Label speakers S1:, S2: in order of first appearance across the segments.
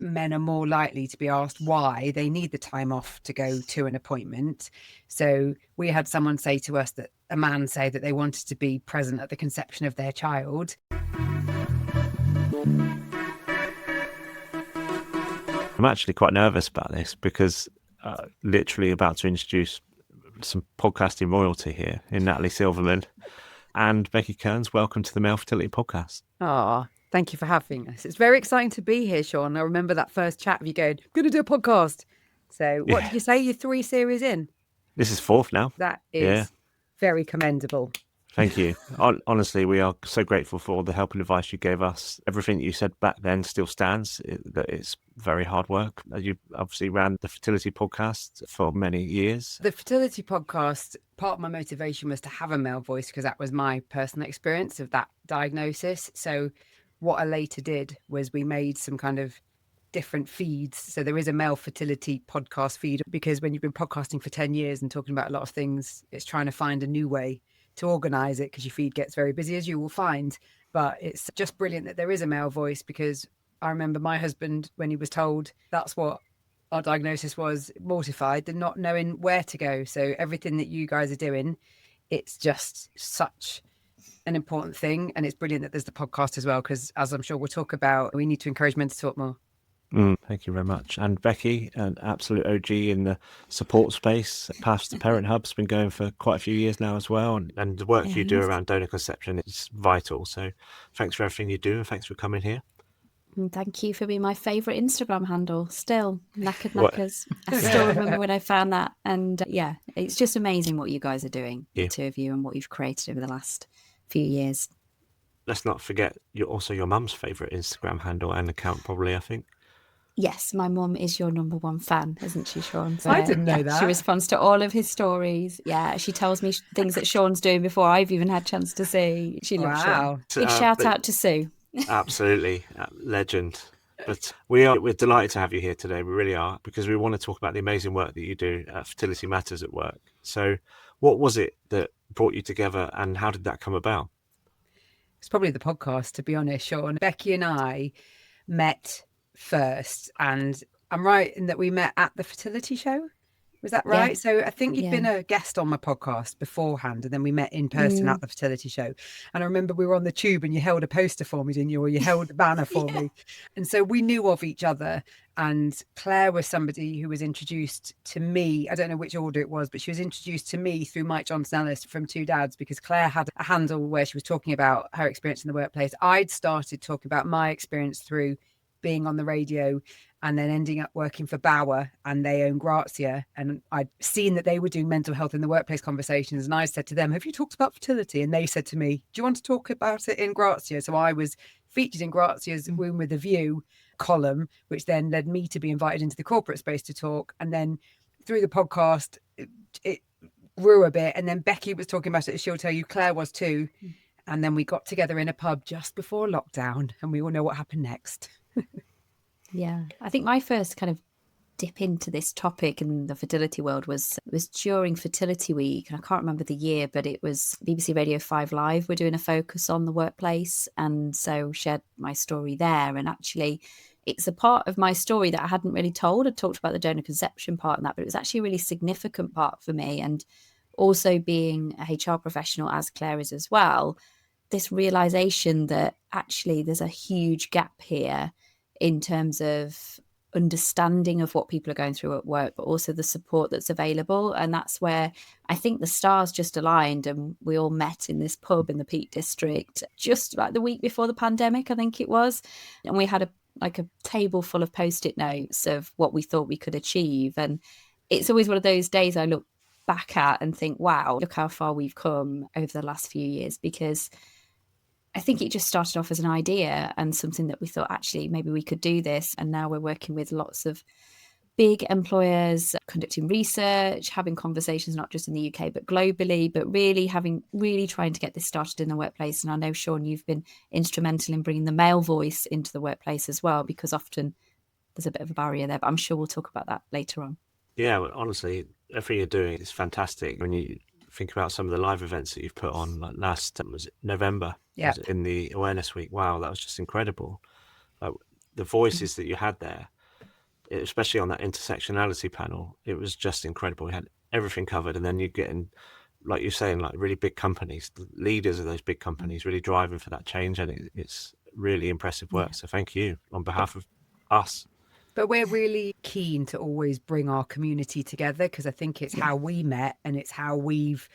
S1: men are more likely to be asked why they need the time off to go to an appointment. So we had someone say to us that a man say that they wanted to be present at the conception of their child.
S2: I'm actually quite nervous about this because literally about to introduce some podcasting royalty here in Natalie Silverman and Becky Kearns. Welcome to the Male Fertility Podcast.
S1: Oh, thank you for having us. It's very exciting to be here, Shaun. I remember that first chat of you going, I'm going to do a podcast. So what did you say? You're 3 series in?
S2: This is 4th now.
S1: That is very commendable.
S2: Thank you. Honestly, we are so grateful for all the help and advice you gave us. Everything you said back then still stands. It's very hard work. You obviously ran the Fertility Podcast for many years.
S1: The Fertility Podcast, part of my motivation was to have a male voice because that was my personal experience of that diagnosis. So what I later did was we made some kind of different feeds. So there is a Male Fertility Podcast feed because when you've been podcasting for 10 years and talking about a lot of things, it's trying to find a new way to organise it because your feed gets very busy, as you will find. But it's just brilliant that there is a male voice because I remember my husband, when he was told that's what our diagnosis was, mortified and not knowing where to go. So everything that you guys are doing, it's just such an important thing. And it's brilliant that there's the podcast as well, because as I'm sure we'll talk about, we need to encourage men to talk more.
S2: Thank you very much. And Becky, an absolute OG in the support space. Paths to Parent Hub's been going for quite a few years now as well. And the work you do around donor conception is vital. So thanks for everything you do and thanks for coming here.
S3: And thank you for being my favourite Instagram handle. Still, Knackered Knackers. I still remember when I found that. And it's just amazing what you guys are doing, the two of you, and what you've created over the last few years.
S2: Let's not forget you're also your mum's favourite Instagram handle and account, probably, I think.
S3: Yes, my mum is your number one fan, isn't she, Shaun? So,
S1: I didn't know that.
S3: She responds to all of his stories. Yeah, she tells me things that Shaun's doing before I've even had a chance to see. She loves Shaun. Big shout out to Sue.
S2: Absolutely, legend. But we're delighted to have you here today. We really are, because we want to talk about the amazing work that you do at Fertility Matters at work. So what was it that brought you together and how did that come about?
S1: It's probably the podcast, to be honest, Shaun. Becky and I met first, and I'm right in that we met at the fertility show. Was that right? Yeah. So I think you'd been a guest on my podcast beforehand, and then we met in person at the fertility show. And I remember we were on the tube and you held a poster for me, didn't you? Or you held a banner for me. And so we knew of each other. And Claire was somebody who was introduced to me. I don't know which order it was, but she was introduced to me through Mike Johnson-Ellis from Two Dads, because Claire had a handle where she was talking about her experience in the workplace. I'd started talking about my experience through being on the radio and then ending up working for Bauer, and they own Grazia. And I'd seen that they were doing mental health in the workplace conversations. And I said to them, have you talked about fertility? And they said to me, do you want to talk about it in Grazia? So I was featured in Grazia's Womb with a View column, which then led me to be invited into the corporate space to talk. And then through the podcast, it grew a bit. And then Becky was talking about it, as she'll tell you, Claire was too. And then we got together in a pub just before lockdown, and we all know what happened next.
S3: Yeah, I think my first kind of dip into this topic in the fertility world was during Fertility Week. And I can't remember the year, but it was BBC Radio 5 Live. We're doing a focus on the workplace. And so shared my story there. And actually, it's a part of my story that I hadn't really told. I talked about the donor conception part and that, but it was actually a really significant part for me. And also being a HR professional, as Claire is as well, this realization that actually there's a huge gap here in terms of understanding of what people are going through at work, but also the support that's available. And that's where I think the stars just aligned, and we all met in this pub in the Peak District just like the week before the pandemic, I think it was. And we had a table full of Post-it notes of what we thought we could achieve. And it's always one of those days I look back at and think, wow, look how far we've come over the last few years, because I think it just started off as an idea and something that we thought, actually, maybe we could do this. And now we're working with lots of big employers, conducting research, having conversations, not just in the UK, but globally, but really trying to get this started in the workplace. And I know, Shaun, you've been instrumental in bringing the male voice into the workplace as well, because often there's a bit of a barrier there, but I'm sure we'll talk about that later on.
S2: Yeah, well, honestly, everything you're doing is fantastic. When you think about some of the live events that you've put on, like last, was it November?
S1: Yeah.
S2: In the Awareness Week. Wow, that was just incredible. the voices that you had there, especially on that intersectionality panel, it was just incredible. We had everything covered, and then you get in, like you're saying, like really big companies, the leaders of those big companies really driving for that change, and it's really impressive work. So thank you on behalf of us.
S1: But we're really keen to always bring our community together, because I think it's how we met and it's how we've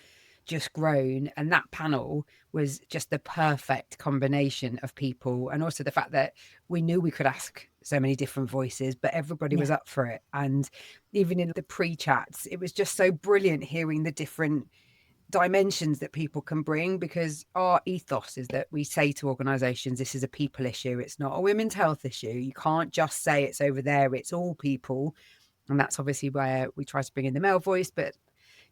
S1: just grown. And that panel was just the perfect combination of people, and also the fact that we knew we could ask so many different voices, but everybody was up for it. And even in the pre-chats, it was just so brilliant hearing the different dimensions that people can bring, because our ethos is that we say to organizations, this is a people issue, it's not a women's health issue. You can't just say it's over there, it's all people. And that's obviously where we try to bring in the male voice, but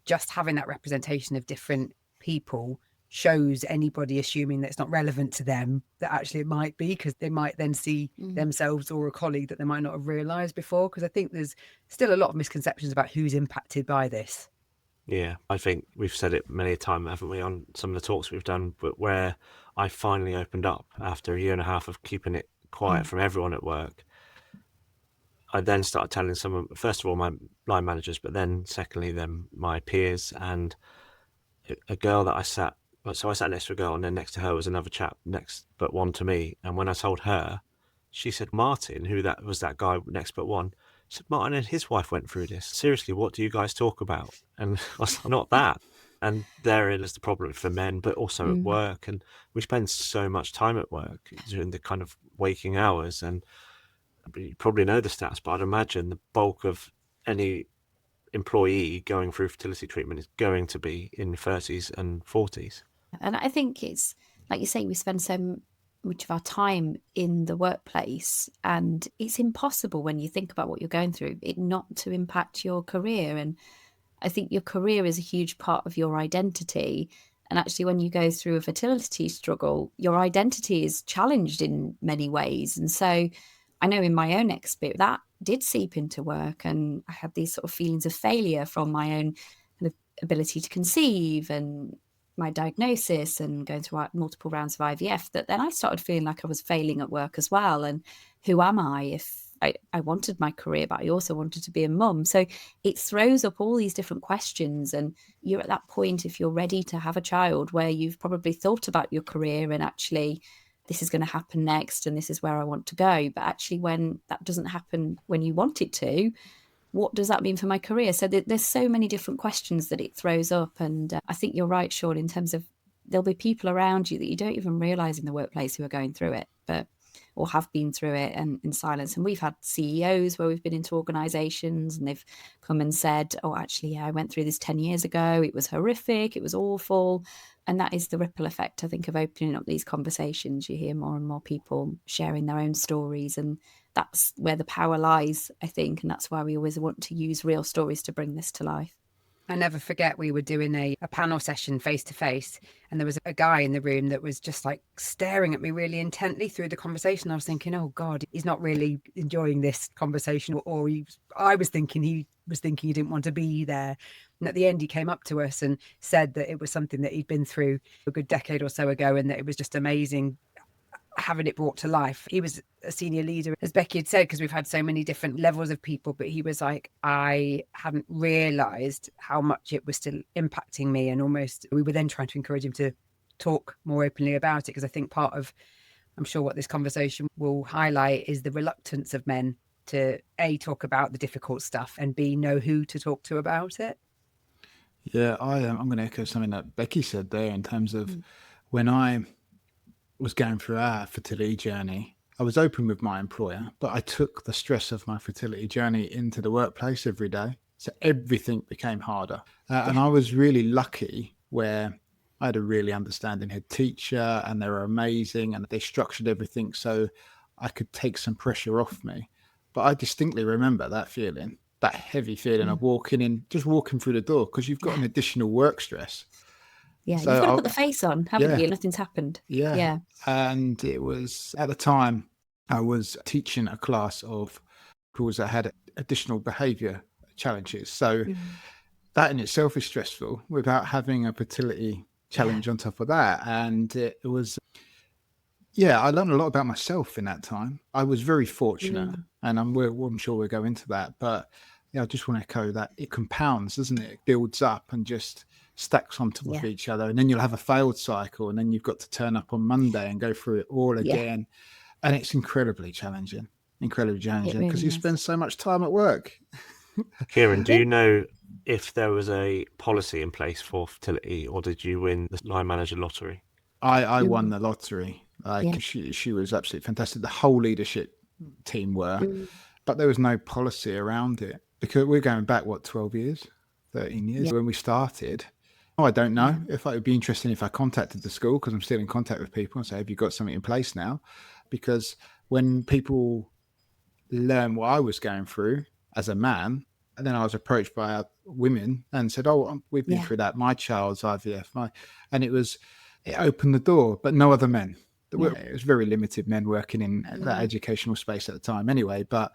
S1: just having that representation of different people shows anybody assuming that it's not relevant to them that actually it might be, because they might then see themselves or a colleague that they might not have realized before. Because I think there's still a lot of misconceptions about who's impacted by this.
S2: Yeah, I think we've said it many a time, haven't we, on some of the talks we've done, but where I finally opened up after a year and a half of keeping it quiet from everyone at work. I then started telling some, first of all, my line managers, but then secondly, then my peers, and a girl that I sat next to a girl, and then next to her was another chap next but one to me. And when I told her, she said, Martin, who that was, that guy next but one, said, Martin and his wife went through this. Seriously, what do you guys talk about? And I was like, not that. And therein is the problem for men, but also at work. And we spend so much time at work during the kind of waking hours. And you probably know the stats, but I'd imagine the bulk of any employee going through fertility treatment is going to be in 30s and 40s.
S3: And I think it's, like you say, we spend so much of our time in the workplace, and it's impossible when you think about what you're going through, it not to impact your career. And I think your career is a huge part of your identity. And actually, when you go through a fertility struggle, your identity is challenged in many ways. And so I know in my own experience, that did seep into work, and I had these sort of feelings of failure from my own kind of ability to conceive and my diagnosis and going through multiple rounds of IVF, that then I started feeling like I was failing at work as well. And who am I if I wanted my career, but I also wanted to be a mum? So it throws up all these different questions. And you're at that point, if you're ready to have a child, where you've probably thought about your career and actually this is going to happen next and this is where I want to go. But actually, when that doesn't happen when you want it to, what does that mean for my career? So there's so many different questions that it throws up. And I think you're right, Shaun, in terms of there'll be people around you that you don't even realise in the workplace who are going through it, or have been through it and in silence. And we've had CEOs where we've been into organisations and they've come and said, oh, actually, yeah, I went through this 10 years ago. It was horrific. It was awful. And that is the ripple effect, I think, of opening up these conversations. You hear more and more people sharing their own stories, and that's where the power lies, I think. And that's why we always want to use real stories to bring this to life.
S1: I never forget, we were doing a panel session face to face, and there was a guy in the room that was just like staring at me really intently through the conversation. I was thinking, oh God, he's not really enjoying this conversation, or I was thinking he didn't want to be there. And at the end, he came up to us and said that it was something that he'd been through a good decade or so ago, and that it was just amazing having it brought to life. He was a senior leader, as Becky had said, because we've had so many different levels of people, but he was like, I hadn't realised how much it was still impacting me. And almost we were then trying to encourage him to talk more openly about it, because I think part of, I'm sure what this conversation will highlight is the reluctance of men to A, talk about the difficult stuff, and B, know who to talk to about it.
S4: Yeah, I'm going to echo something that Becky said there in terms of when I was going through our fertility journey, I was open with my employer, but I took the stress of my fertility journey into the workplace every day. So everything became harder. And I was really lucky where I had a really understanding head teacher, and they were amazing, and they structured everything so I could take some pressure off me. But I distinctly remember that feeling, that heavy feeling of walking through the door, because you've got an additional work stress.
S3: Yeah, so you've got to put the face on, haven't you? Nothing's happened.
S4: Yeah. And it was, at the time, I was teaching a class of people that had additional behaviour challenges. So that in itself is stressful without having a fertility challenge on top of that. And it was Yeah, I learned a lot about myself in that time. I was very fortunate, and I'm sure we'll go into that. But yeah, I just want to echo that it compounds, doesn't it? It builds up and just stacks on top of each other. And then you'll have a failed cycle, and then you've got to turn up on Monday and go through it all again. And it's incredibly challenging because you spend so much time at work.
S2: Ciaran, do you know if there was a policy in place for fertility, or did you win the line manager lottery?
S4: I won the lottery. She was absolutely fantastic. The whole leadership team were, but there was no policy around it because we're going back 12 years, 13 years when we started. I don't know if it would be interesting if I contacted the school, because I'm still in contact with people and say, have you got something in place now? Because when people learn what I was going through as a man, and then I was approached by women and said, oh, we've been through that. My child's IVF. And it opened the door, but no other men. It was very limited men working in that educational space at the time anyway. But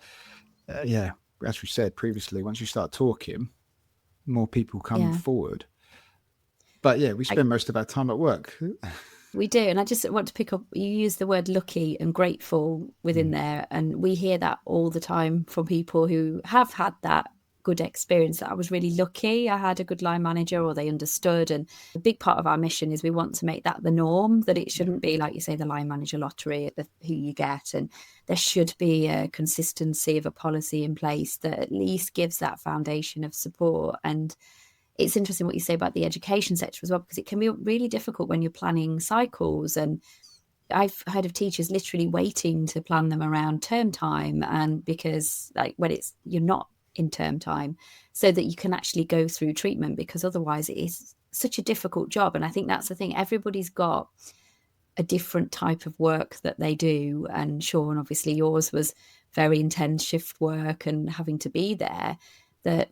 S4: as we said previously, once you start talking, more people come forward. But we spend most of our time at work.
S3: We do. And I just want to pick up, you use the word lucky and grateful within there. And we hear that all the time from people who have had that good experience, that I was really lucky, I had a good line manager, or they understood. And a big part of our mission is we want to make that the norm, that it shouldn't be, like you say, the line manager lottery, who you get. And there should be a consistency of a policy in place that at least gives that foundation of support. And it's interesting what you say about the education sector as well, because it can be really difficult when you're planning cycles. And I've heard of teachers literally waiting to plan them around term time, and because when you're not in term time, so that you can actually go through treatment, because otherwise it is such a difficult job. And I think that's the thing, everybody's got a different type of work that they do. And Shaun, obviously yours was very intense shift work and having to be there. That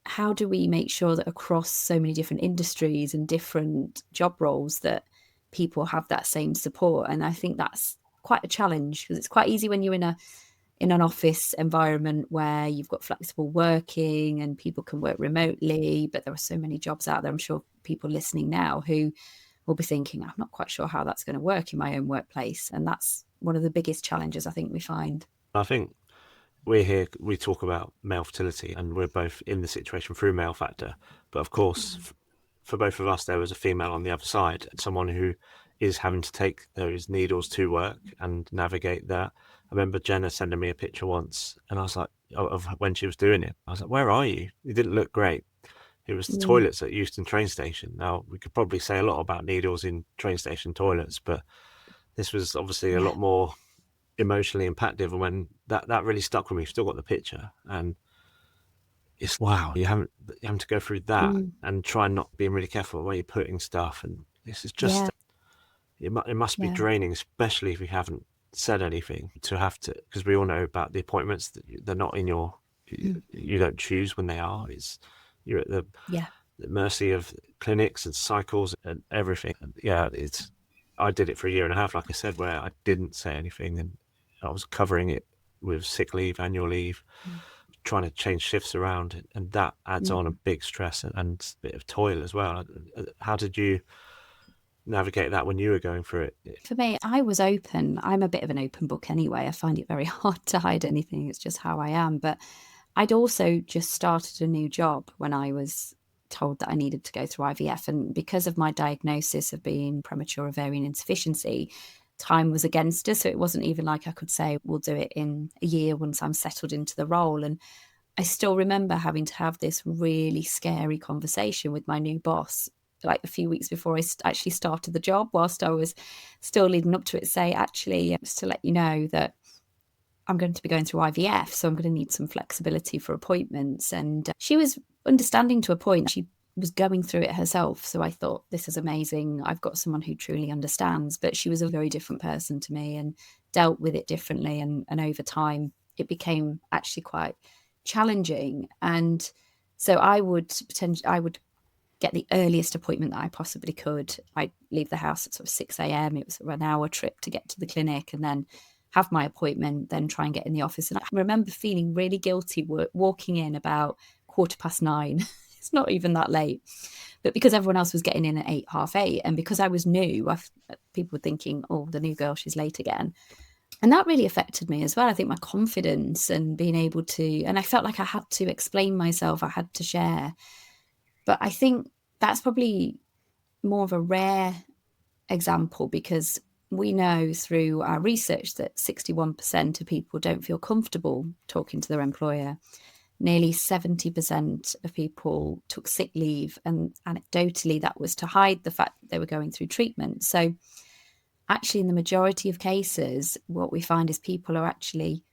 S3: how do we make sure that across so many different industries and different job roles that people have that same support? And I think that's quite a challenge, because it's quite easy when you're in an office environment where you've got flexible working and people can work remotely, but there are so many jobs out there. I'm sure people listening now who will be thinking, I'm not quite sure how that's going to work in my own workplace. And that's one of the biggest challenges I think we find.
S2: I think we're here, we talk about male fertility, and we're both in the situation through Male Factor. But of course, for both of us, there was a female on the other side, someone who is having to take those needles to work and navigate that. I remember Jenna sending me a picture once, and I was like, of when she was doing it. I was like, where are you? You didn't look great. It was the toilets at Euston train station. Now, we could probably say a lot about needles in train station toilets, but this was obviously a lot more emotionally impactful. And when that really stuck with me, still got the picture. And it's, wow, you having to go through that and try not being really careful where you're putting stuff. And this is just, it must be draining, especially if you haven't said anything, to have to, because we all know about the appointments that they're not in your, you don't choose when they are. You're at the mercy of clinics and cycles and everything. And I did it for a year and a half, like I said, where I didn't say anything, and I was covering it with sick leave, annual leave, trying to change shifts around, and that adds on a big stress and a bit of toil as well. How did you navigate that when you were going through it?
S3: For me, I was open. I'm a bit of an open book anyway. I find it very hard to hide anything. It's just how I am. But I'd also just started a new job when I was told that I needed to go through IVF. And because of my diagnosis of being premature ovarian insufficiency, time was against us. So it wasn't even like I could say, we'll do it in a year once I'm settled into the role. And I still remember having to have this really scary conversation with my new boss, like a few weeks before I actually started the job, whilst I was still leading up to it, say, actually, just to let you know that I'm going to be going through IVF, so I'm going to need some flexibility for appointments. And she was understanding to a point. She was going through it herself. So I thought, this is amazing. I've got someone who truly understands. But she was a very different person to me and dealt with it differently. And over time, it became actually quite challenging. And so I would get the earliest appointment that I possibly could. I'd leave the house at sort of 6 a.m. It was an hour trip to get to the clinic, and then have my appointment, then try and get in the office. And I remember feeling really guilty walking in about 9:15. It's not even that late. But because everyone else was getting in at 8, half 8, and because I was new, people were thinking, oh, the new girl, she's late again. And that really affected me as well. I think my confidence and being able to, and I felt like I had to explain myself, I had to share. But I think that's probably more of a rare example, because we know through our research that 61% of people don't feel comfortable talking to their employer. Nearly 70% of people took sick leave, and anecdotally that was to hide the fact that they were going through treatment. So actually, in the majority of cases, what we find is people are actually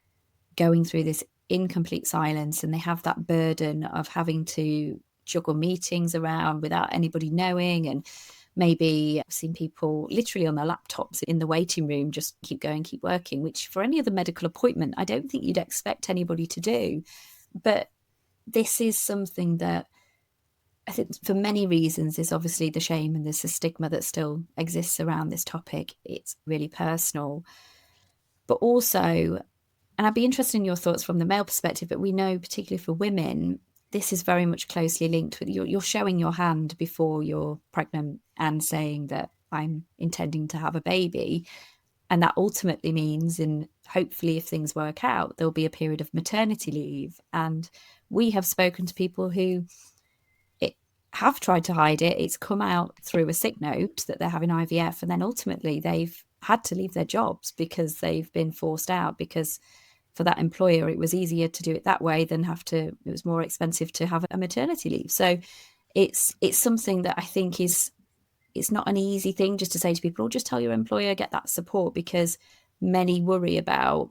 S3: going through this in complete silence, and they have that burden of having to juggle meetings around without anybody knowing. And maybe I've seen people literally on their laptops in the waiting room just keep going, keep working, which for any other medical appointment, I don't think you'd expect anybody to do. But this is something that I think for many reasons, there's obviously the shame and there's the stigma that still exists around this topic. It's really personal. But also, and I'd be interested in your thoughts from the male perspective, but we know particularly for women, this is very much closely linked with you're showing your hand before you're pregnant and saying that I'm intending to have a baby. And that ultimately means, and hopefully if things work out, there'll be a period of maternity leave. And we have spoken to people who have tried to hide it. It's come out through a sick note that they're having IVF, and then ultimately they've had to leave their jobs because they've been forced out, because for that employer it was easier to do it that way than it was more expensive to have a maternity leave. So it's something that I think it's not an easy thing just to say to people, just tell your employer, get that support, because many worry about,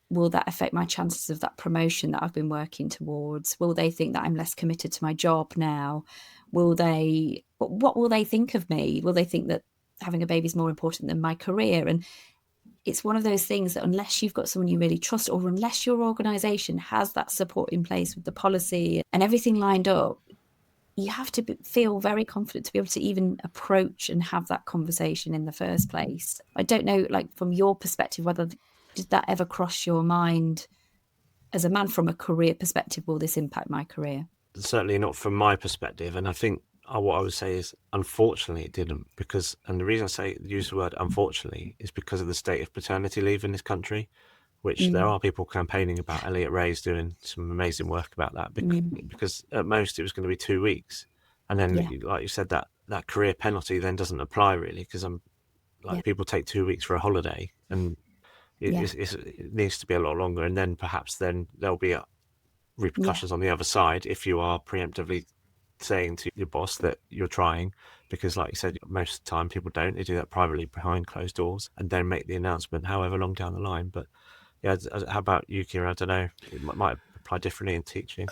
S3: will that affect my chances of that promotion that I've been working towards? Will they think that I'm less committed to my job now? What will they think of me? Will they think that having a baby is more important than my career? And it's one of those things that unless you've got someone you really trust, or unless your organisation has that support in place with the policy and everything lined up, you have to feel very confident to be able to even approach and have that conversation in the first place. I don't know, like from your perspective, whether did that ever cross your mind as a man from a career perspective? Will this impact my career?
S2: Certainly not from my perspective. And I think what I would say is, unfortunately, it didn't. And the reason I use the word unfortunately is because of the state of paternity leave in this country, which there are people campaigning about. Elliot Ray's doing some amazing work about that, because at most it was going to be 2 weeks. And then, like you said, that career penalty then doesn't apply really, because people take 2 weeks for a holiday, and it needs to be a lot longer. And then perhaps there'll be repercussions on the other side if you are preemptively saying to your boss that you're trying, because like you said, most of the time people don't. They do that privately behind closed doors and then make the announcement however long down the line. But yeah, how about you, Ciaran? I don't know, it might apply differently in teaching.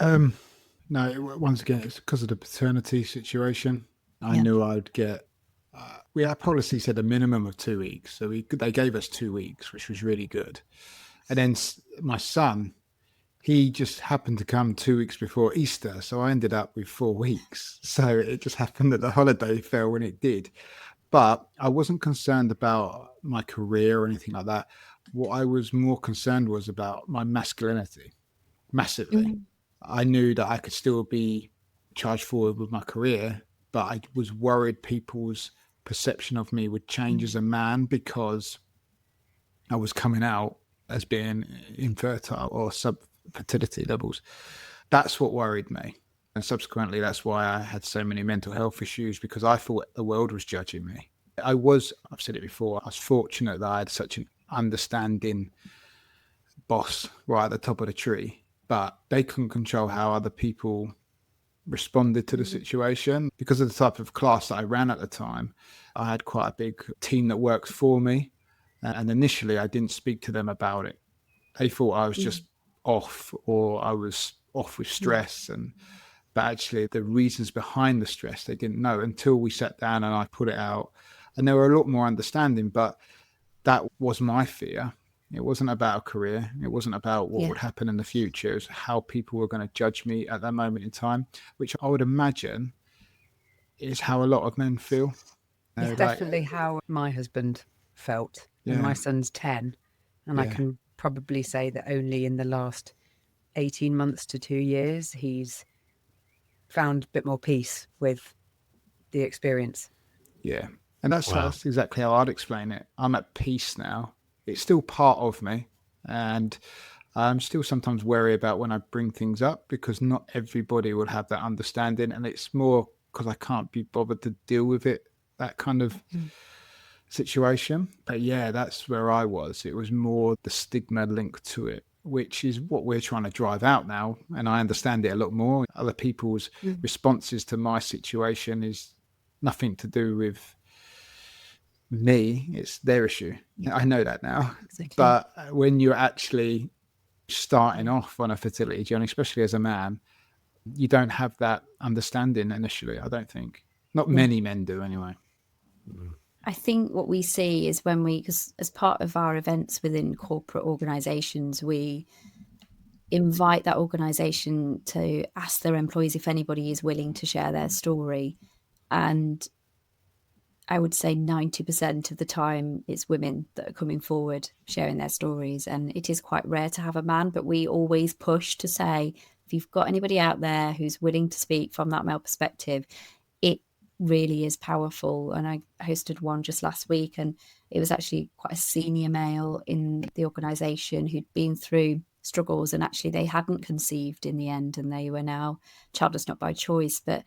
S4: No, once again, it's because of the paternity situation. I knew I'd get our policy said a minimum of 2 weeks, so they gave us 2 weeks, which was really good. And then my son, he just happened to come 2 weeks before Easter, so I ended up with 4 weeks. So it just happened that the holiday fell when it did. But I wasn't concerned about my career or anything like that. What I was more concerned was about my masculinity, massively. I knew that I could still be charged forward with my career, but I was worried people's perception of me would change as a man because I was coming out as being infertile or sub-fertility levels. That's what worried me. And subsequently, that's why I had so many mental health issues, because I thought the world was judging me. I've said it before, I was fortunate that I had such an understanding boss right at the top of the tree, but they couldn't control how other people responded to the situation. Because of the type of class that I ran at the time, I had quite a big team that worked for me. And initially, I didn't speak to them about it. They thought I was just off, or I was off with stress. But actually, the reasons behind the stress, they didn't know until we sat down and I put it out. And they were a lot more understanding. But that was my fear. It wasn't about a career. It wasn't about what would happen in the future. It was how people were going to judge me at that moment in time, which I would imagine is how a lot of men feel.
S1: It's definitely how my husband felt. And my son's 10. And I can probably say that only in the last 18 months to 2 years, he's found a bit more peace with the experience.
S4: Yeah. And that's exactly how I'd explain it. I'm at peace now. It's still part of me. And I'm still sometimes wary about when I bring things up, because not everybody will have that understanding. And it's more because I can't be bothered to deal with it, that kind of situation. But yeah, that's where I was. It was more the stigma linked to it, which is what we're trying to drive out now. And I understand it a lot more. Other people's responses to my situation is nothing to do with me, it's their issue. I know that now. Exactly. But when you're actually starting off on a fertility journey, especially as a man, you don't have that understanding initially, I don't think. Not many men do anyway.
S3: I think what we see is when because as part of our events within corporate organisations, we invite that organisation to ask their employees if anybody is willing to share their story. And I would say 90% of the time it's women that are coming forward sharing their stories. And it is quite rare to have a man, but we always push to say, if you've got anybody out there who's willing to speak from that male perspective, it really is powerful. And I hosted one just last week, and it was actually quite a senior male in the organisation who'd been through struggles, and actually they hadn't conceived in the end, and they were now childless, not by choice, but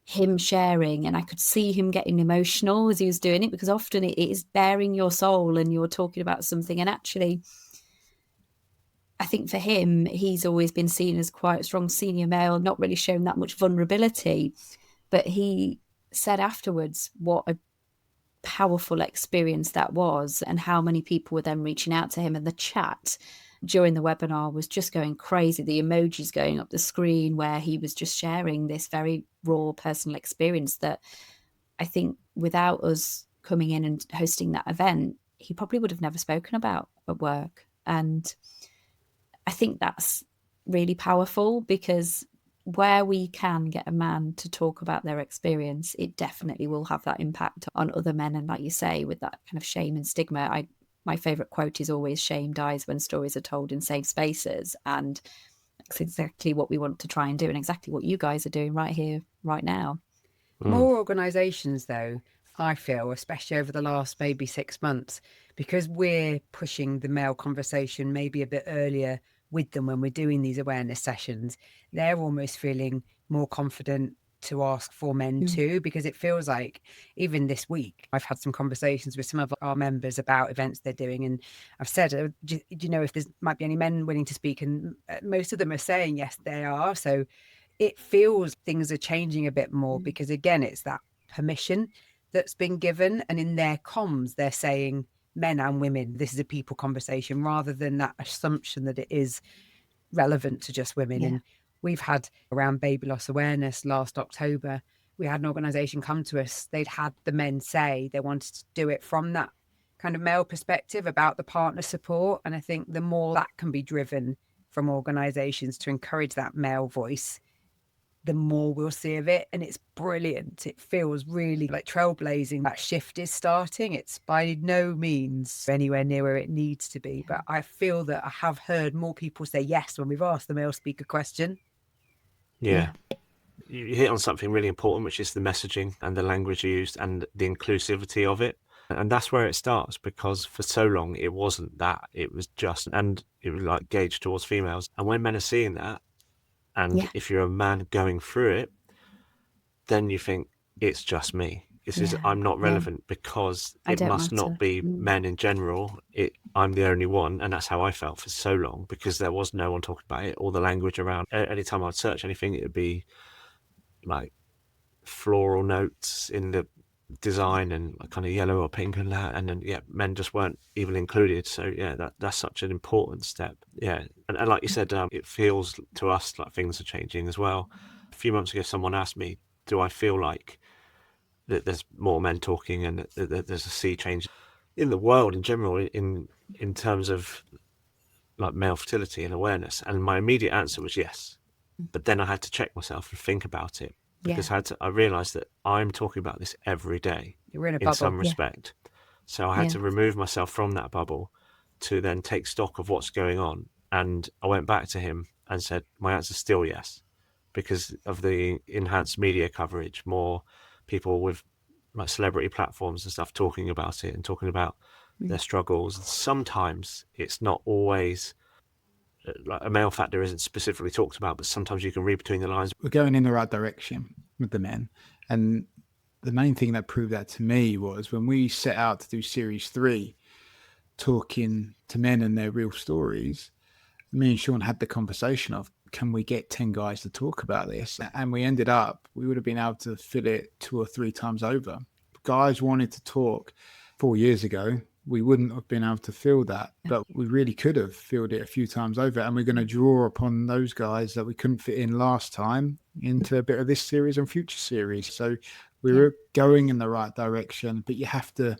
S3: him sharing, and I could see him getting emotional as he was doing it, because often it is bearing your soul and you're talking about something. And actually, I think for him, he's always been seen as quite a strong senior male, not really shown that much vulnerability. But he said afterwards what a powerful experience that was, and how many people were then reaching out to him. And the chat during the webinar was just going crazy. The emojis going up the screen where he was just sharing this very raw personal experience that I think without us coming in and hosting that event, he probably would have never spoken about at work. And I think that's really powerful, because where we can get a man to talk about their experience, it definitely will have that impact on other men. And like you say, with that kind of shame and stigma, my favourite quote is always, shame dies when stories are told in safe spaces. And that's exactly what we want to try and do, and exactly what you guys are doing right here, right now.
S1: More organisations, though, I feel, especially over the last maybe 6 months, because we're pushing the male conversation maybe a bit earlier with them when we're doing these awareness sessions, they're almost feeling more confident to ask for men too, because it feels like even this week I've had some conversations with some of our members about events they're doing, and I've said, do you know if there might be any men willing to speak? And most of them are saying yes, they are. So it feels things are changing a bit more, because again, it's that permission that's been given, and in their comms they're saying men and women, this is a people conversation, rather than that assumption that it is relevant to just women. And we've had around baby loss awareness last October, we had an organisation come to us. They'd had the men say they wanted to do it from that kind of male perspective about the partner support. And I think the more that can be driven from organisations to encourage that male voice, the more we'll see of it. And it's brilliant. It feels really like trailblazing. That shift is starting. It's by no means anywhere near where it needs to be, but I feel that I have heard more people say yes when we've asked the male speaker question.
S2: Yeah. You hit on something really important, which is the messaging and the language used and the inclusivity of it. And that's where it starts, because for so long it wasn't that. It was just, and it was like gauged towards females. And when men are seeing that, and if you're a man going through it, then you think it's just me. I'm not relevant because it must not be men in general. I'm the only one. And that's how I felt for so long, because there was no one talking about it. All the language around, anytime I'd search anything, it would be like floral notes in the design and kind of yellow or pink and that. And then, men just weren't even included. So that's such an important step. And like you said, it feels to us like things are changing as well. A few months ago, someone asked me, do I feel like that there's more men talking and that there's a sea change in the world in general in terms of like male fertility and awareness? And my immediate answer was yes. But then I had to check myself and think about it, because I realised that I'm talking about this every day.
S1: You're in a bubble.
S2: Some respect. So I had to remove myself from that bubble to then take stock of what's going on. And I went back to him and said, my answer's still yes, because of the enhanced media coverage, more people with like celebrity platforms and stuff talking about it and talking about their struggles. Sometimes it's not always like a male factor isn't specifically talked about, but sometimes you can read between the lines.
S4: We're going in the right direction with the men. And the main thing that proved that to me was when we set out to do series 3, talking to men and their real stories, me and Shaun had the conversation of, can we get 10 guys to talk about this? And we ended up, we would have been able to fill it 2 or 3 times over. Guys wanted to talk 4 years ago. We wouldn't have been able to fill that, but we really could have filled it a few times over. And we're going to draw upon those guys that we couldn't fit in last time into a bit of this series and future series. So we're going in the right direction, but you have to,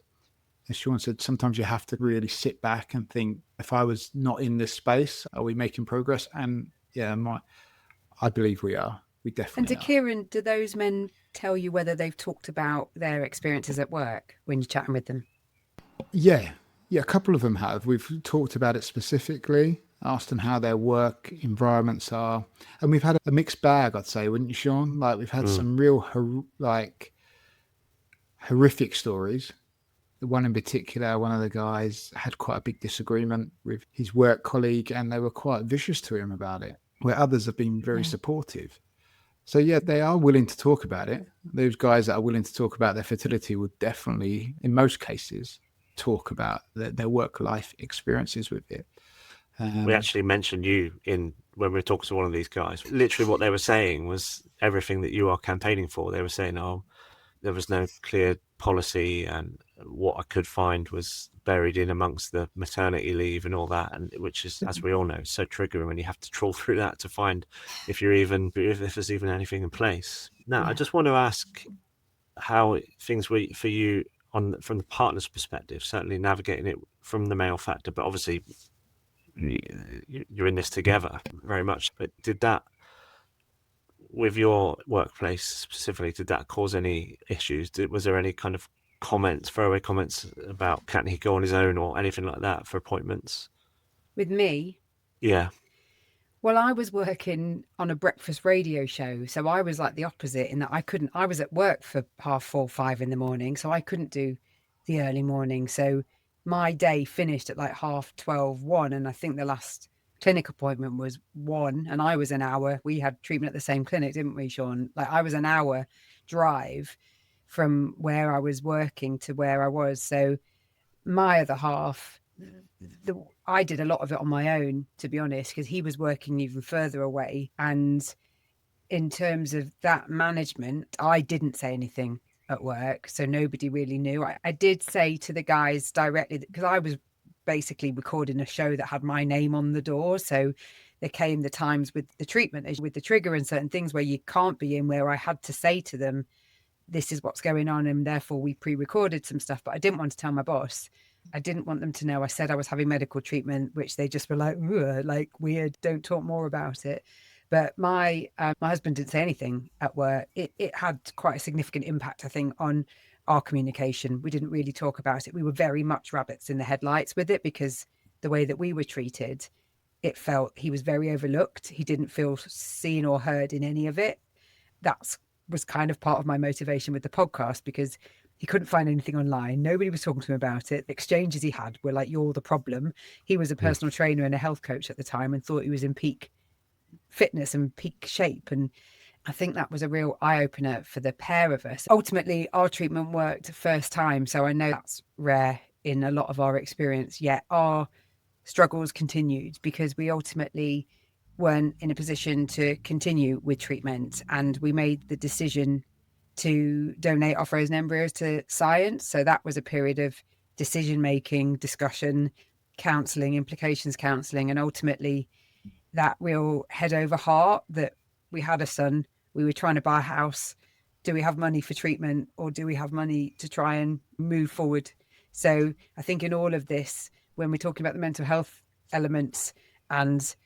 S4: as Shaun said, sometimes you have to really sit back and think, if I was not in this space, are we making progress? And I believe we are. We definitely
S1: are. And
S4: Ciaran,
S1: do those men tell you whether they've talked about their experiences at work when you're chatting with them?
S4: Yeah, a couple of them have. We've talked about it specifically, asked them how their work environments are. And we've had a mixed bag, I'd say, wouldn't you, Shaun? Like, we've had some real, horrific stories. The one in particular, one of the guys had quite a big disagreement with his work colleague, and they were quite vicious to him about it, where others have been very supportive. So, they are willing to talk about it. Those guys that are willing to talk about their fertility would definitely, in most cases, talk about their work-life experiences with it.
S2: We actually mentioned you when we were talking to one of these guys. Literally what they were saying was everything that you are campaigning for. They were saying, there was no clear policy, and what I could find was buried in amongst the maternity leave and all that, and which is, as we all know, so triggering when you have to trawl through that to find if there's even anything in place. Now, I just want to ask how things were for you from the partner's perspective, certainly navigating it from the male factor, but obviously you're in this together very much. But did that, with your workplace specifically, did that cause any issues? Was there any kind of throwaway comments about can't he go on his own or anything like that for appointments?
S1: With me?
S2: Yeah.
S1: Well, I was working on a breakfast radio show, so I was like the opposite in that I was at work for 4:30, 5 in the morning, so I couldn't do the early morning. So my day finished at like 12:30, 1, and I think the last clinic appointment was 1, and I was an hour. We had treatment at the same clinic, didn't we, Shaun? Like, I was an hour drive from where I was working to where I was. So my other half, I did a lot of it on my own, to be honest, because he was working even further away. And in terms of that management, I didn't say anything at work, so nobody really knew. I did say to the guys directly, because I was basically recording a show that had my name on the door. So there came the times with the treatment, with the trigger and certain things where you can't be in, where I had to say to them, this is what's going on, and therefore we pre-recorded some stuff. But I didn't want to tell my boss. I didn't want them to know. I said I was having medical treatment, which they just were like weird, don't talk more about it. But my husband didn't say anything at work. It had quite a significant impact, I think, on our communication. We didn't really talk about it. We were very much rabbits in the headlights with it, because the way that we were treated, it felt he was very overlooked. He didn't feel seen or heard in any of it. That was kind of part of my motivation with the podcast, because he couldn't find anything online. Nobody was talking to him about it. The exchanges he had were like, you're the problem. He was a personal trainer and a health coach at the time and thought he was in peak fitness and peak shape. And I think that was a real eye-opener for the pair of us. Ultimately, our treatment worked first time. So I know that's rare in a lot of our experience, yet our struggles continued because we ultimately weren't in a position to continue with treatment. And we made the decision to donate our frozen embryos to science. So that was a period of decision-making, discussion, counselling, implications counselling, and ultimately that real head over heart that we had a son, we were trying to buy a house. Do we have money for treatment, or do we have money to try and move forward? So I think in all of this, when we're talking about the mental health elements and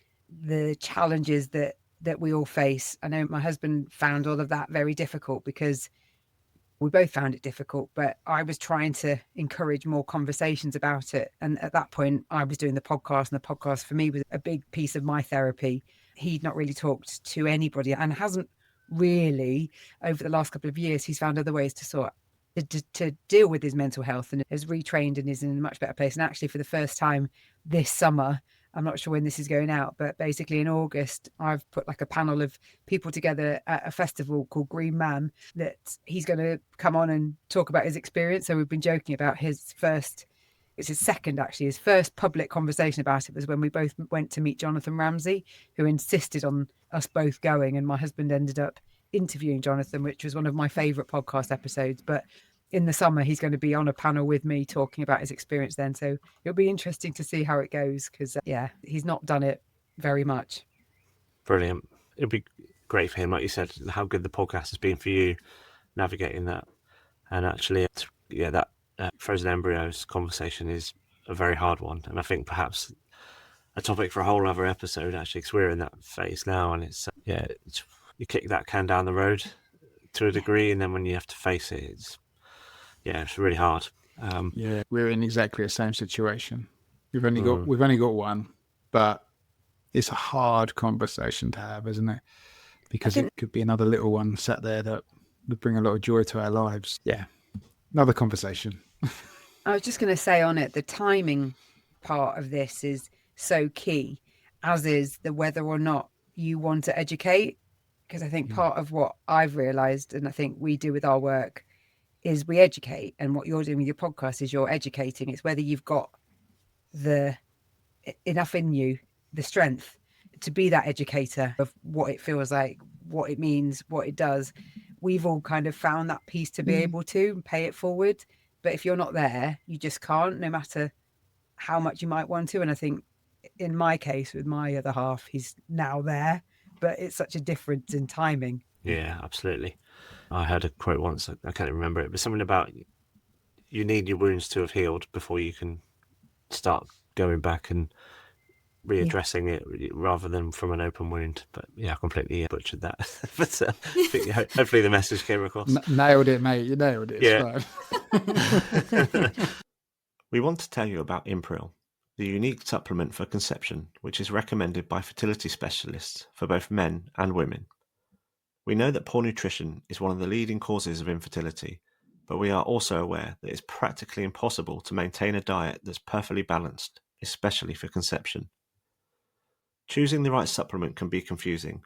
S1: the challenges that we all face, I know my husband found all of that very difficult because we both found it difficult, but I was trying to encourage more conversations about it. And at that point, I was doing the podcast, and the podcast for me was a big piece of my therapy. He'd not really talked to anybody and hasn't really, over the last couple of years, he's found other ways to deal with his mental health, and has retrained and is in a much better place. And actually, for the first time this summer, I'm not sure when this is going out, but basically in August, I've put like a panel of people together at a festival called Green Man that he's going to come on and talk about his experience. So we've been joking about his first public conversation about it was when we both went to meet Jonathan Ramsey, who insisted on us both going. And my husband ended up interviewing Jonathan, which was one of my favourite podcast episodes. But in the summer, he's going to be on a panel with me talking about his experience then. So it'll be interesting to see how it goes, because, he's not done it very much.
S2: Brilliant. It'll be great for him, like you said, how good the podcast has been for you navigating that. And actually, that frozen embryos conversation is a very hard one. And I think perhaps a topic for a whole other episode, actually, because we're in that phase now. And it's you kick that can down the road to a degree. And then when you have to face it, it's really hard.
S4: We're in exactly the same situation. We've only got one, but it's a hard conversation to have, isn't it? Because it could be another little one sat there that would bring a lot of joy to our lives. Yeah, another conversation.
S1: I was just going to say on it, the timing part of this is so key, as is the whether or not you want to educate. Because I think part of what I've realised, and I think we do with our work, is we educate. And what you're doing with your podcast is you're educating. It's whether you've got enough in you, the strength to be that educator of what it feels like, what it means, what it does. We've all kind of found that piece to be able to pay it forward. But if you're not there, you just can't, no matter how much you might want to. And I think in my case, with my other half, he's now there, but it's such a difference in timing.
S2: Yeah, absolutely. I heard a quote once, I can't remember it, but something about you need your wounds to have healed before you can start going back and readdressing it, rather than from an open wound. But I completely butchered that. But I think hopefully the message came across.
S4: Nailed it, mate. You nailed it. It's
S2: fine. We want to tell you about Impril, the unique supplement for conception, which is recommended by fertility specialists for both men and women. We know that poor nutrition is one of the leading causes of infertility, but we are also aware that it's practically impossible to maintain a diet that's perfectly balanced, especially for conception. Choosing the right supplement can be confusing.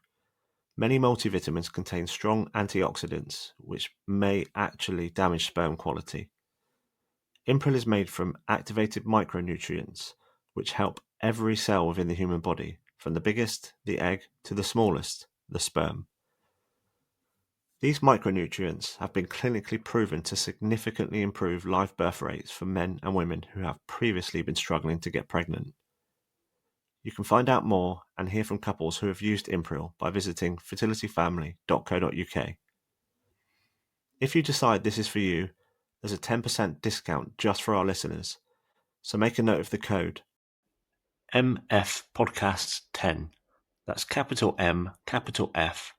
S2: Many multivitamins contain strong antioxidants, which may actually damage sperm quality. Impril is made from activated micronutrients, which help every cell within the human body, from the biggest, the egg, to the smallest, the sperm. These micronutrients have been clinically proven to significantly improve live birth rates for men and women who have previously been struggling to get pregnant. You can find out more and hear from couples who have used Impril by visiting fertility-friendly.co.uk. If you decide this is for you, there's a 10% discount just for our listeners, so make a note of the code MFPodcasts10. That's capital M, capital F,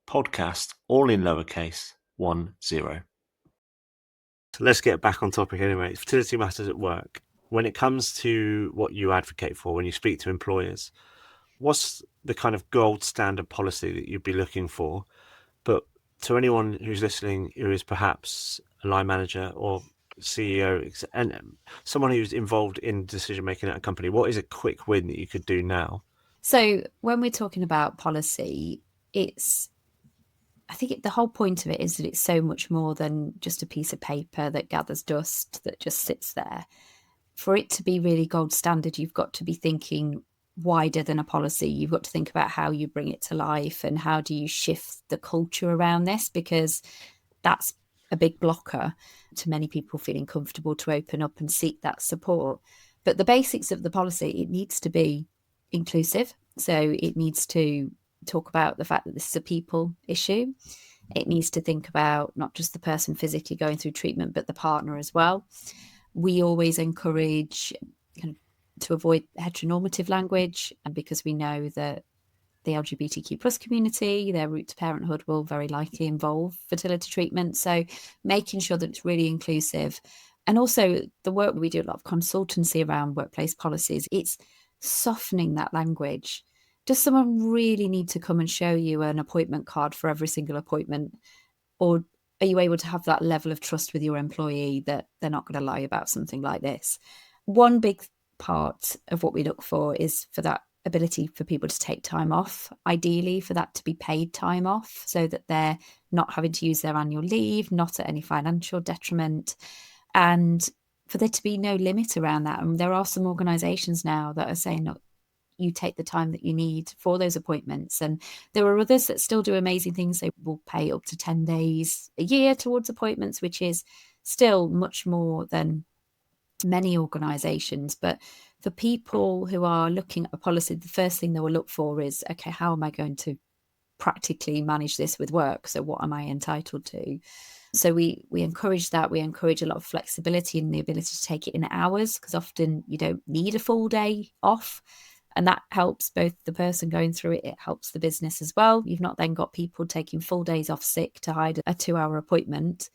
S2: podcast, all in lowercase, 10. So let's get back on topic anyway. Fertility Matters at work. When it comes to what you advocate for, when you speak to employers, what's the kind of gold standard policy that you'd be looking for? But to anyone who's listening who is perhaps a line manager or CEO and someone who's involved in decision making at a company, what is a quick win that you could do now?
S3: So when we're talking about policy, I think the whole point of it is that it's so much more than just a piece of paper that gathers dust that just sits there. For it to be really gold standard, you've got to be thinking wider than a policy. You've got to think about how you bring it to life and how do you shift the culture around this, because that's a big blocker to many people feeling comfortable to open up and seek that support. But the basics of the policy, it needs to be inclusive. So it needs to talk about the fact that this is a people issue. It needs to think about not just the person physically going through treatment, but the partner as well. We always encourage to avoid heteronormative language, and because we know that the LGBTQ plus community, their route to parenthood will very likely involve fertility treatment. So making sure that it's really inclusive. And also the work we do, a lot of consultancy around workplace policies, it's softening that language. does someone really need to come and show you an appointment card for every single appointment? Or are you able to have that level of trust with your employee that they're not going to lie about something like this? One big part of what we look for is for that ability for people to take time off, ideally for that to be paid time off, so that they're not having to use their annual leave, not at any financial detriment, and for there to be no limit around that. And there are some organisations now that are saying, look, you take the time that you need for those appointments. And there are others that still do amazing things. They will pay up to 10 days a year towards appointments, which is still much more than many organisations. But for people who are looking at a policy, the first thing they will look for is, okay, how am I going to practically manage this with work? So what am I entitled to? So we encourage that. We encourage a lot of flexibility and the ability to take it in hours, because often you don't need a full day off. And that helps both the person going through it, it helps the business as well. You've not then got people taking full days off sick to hide a 2-hour appointment.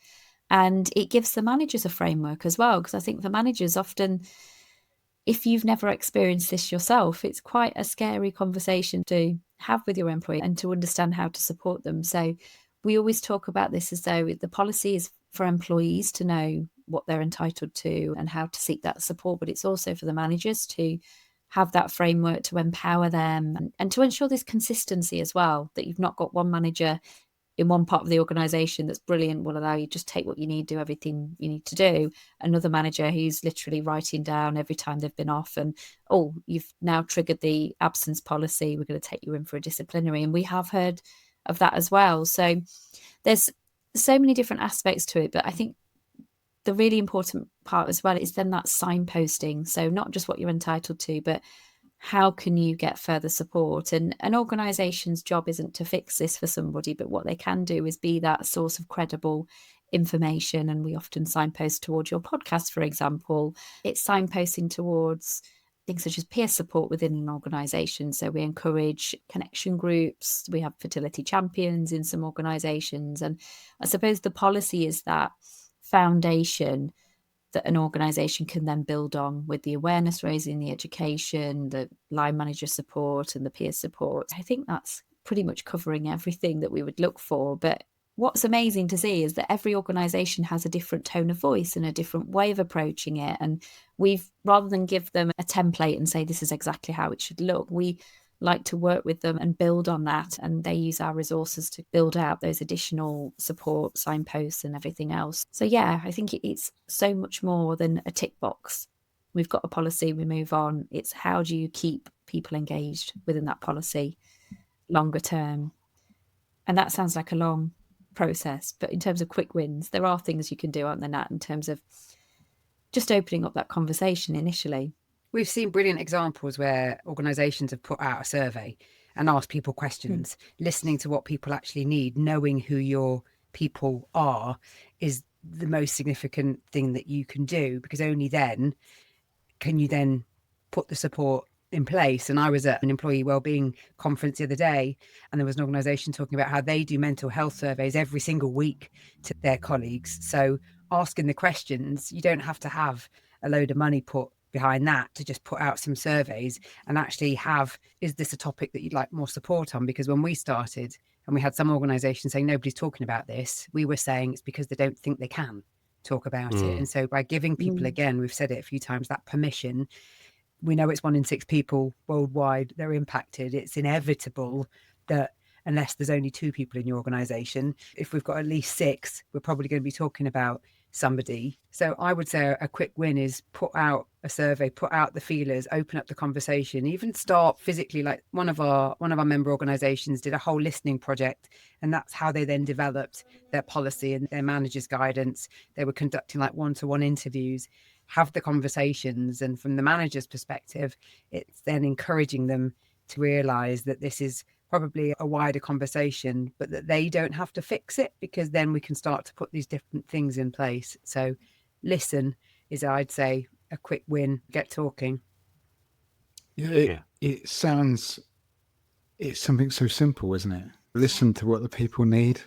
S3: And it gives the managers a framework as well, because I think for managers often, if you've never experienced this yourself, it's quite a scary conversation to have with your employee and to understand how to support them. So we always talk about this as though the policy is for employees to know what they're entitled to and how to seek that support, but it's also for the managers to have that framework to empower them and to ensure there's consistency as well, that you've not got one manager in one part of the organisation that's brilliant, will allow you just take what you need, do everything you need to do. Another manager who's literally writing down every time they've been off and, oh, you've now triggered the absence policy, we're going to take you in for a disciplinary. And we have heard of that as well. So there's so many different aspects to it, but I think the really important part as well is then that signposting. So not just what you're entitled to, but how can you get further support? And an organisation's job isn't to fix this for somebody, but what they can do is be that source of credible information. And we often signpost towards your podcast, for example. It's signposting towards things such as peer support within an organisation. So we encourage connection groups. We have fertility champions in some organisations. And I suppose the policy is that foundation that an organisation can then build on with the awareness raising, the education, the line manager support and the peer support. I think that's pretty much covering everything that we would look for. But what's amazing to see is that every organisation has a different tone of voice and a different way of approaching it. And we've, rather than give them a template and say this is exactly how it should look, we like to work with them and build on that, and they use our resources to build out those additional support signposts and everything else. So yeah, I think it's so much more than a tick box. We've got a policy, we move on. It's how do you keep people engaged within that policy longer term? And that sounds like a long process, but in terms of quick wins, there are things you can do, aren't there, Nat, in terms of just opening up that conversation initially.
S1: We've seen brilliant examples where organisations have put out a survey and asked people questions, listening to what people actually need, knowing who your people are is the most significant thing that you can do, because only then can you then put the support in place. And I was at an employee wellbeing conference the other day, and there was an organisation talking about how they do mental health surveys every single week to their colleagues. So asking the questions, you don't have to have a load of money put behind that to just put out some surveys and actually have, is this a topic that you'd like more support on? Because when we started and we had some organisations saying nobody's talking about this, we were saying it's because they don't think they can talk about it. And so by giving people, again, we've said it a few times, that permission, we know it's 1 in 6 people worldwide they're impacted. It's inevitable that unless there's only 2 people in your organisation, if we've got at least 6, we're probably going to be talking about somebody. So I would say a quick win is put out a survey, put out the feelers, open up the conversation, even start physically. Like one of our member organisations did a whole listening project, and that's how they then developed their policy and their manager's guidance. They were conducting like one-to-one interviews, have the conversations, and from the manager's perspective, it's then encouraging them to realise that this is probably a wider conversation, but that they don't have to fix it, because then we can start to put these different things in place. So listen is, I'd say, a quick win. Get talking.
S4: It sounds, it's something so simple, isn't it? listen to what the people need.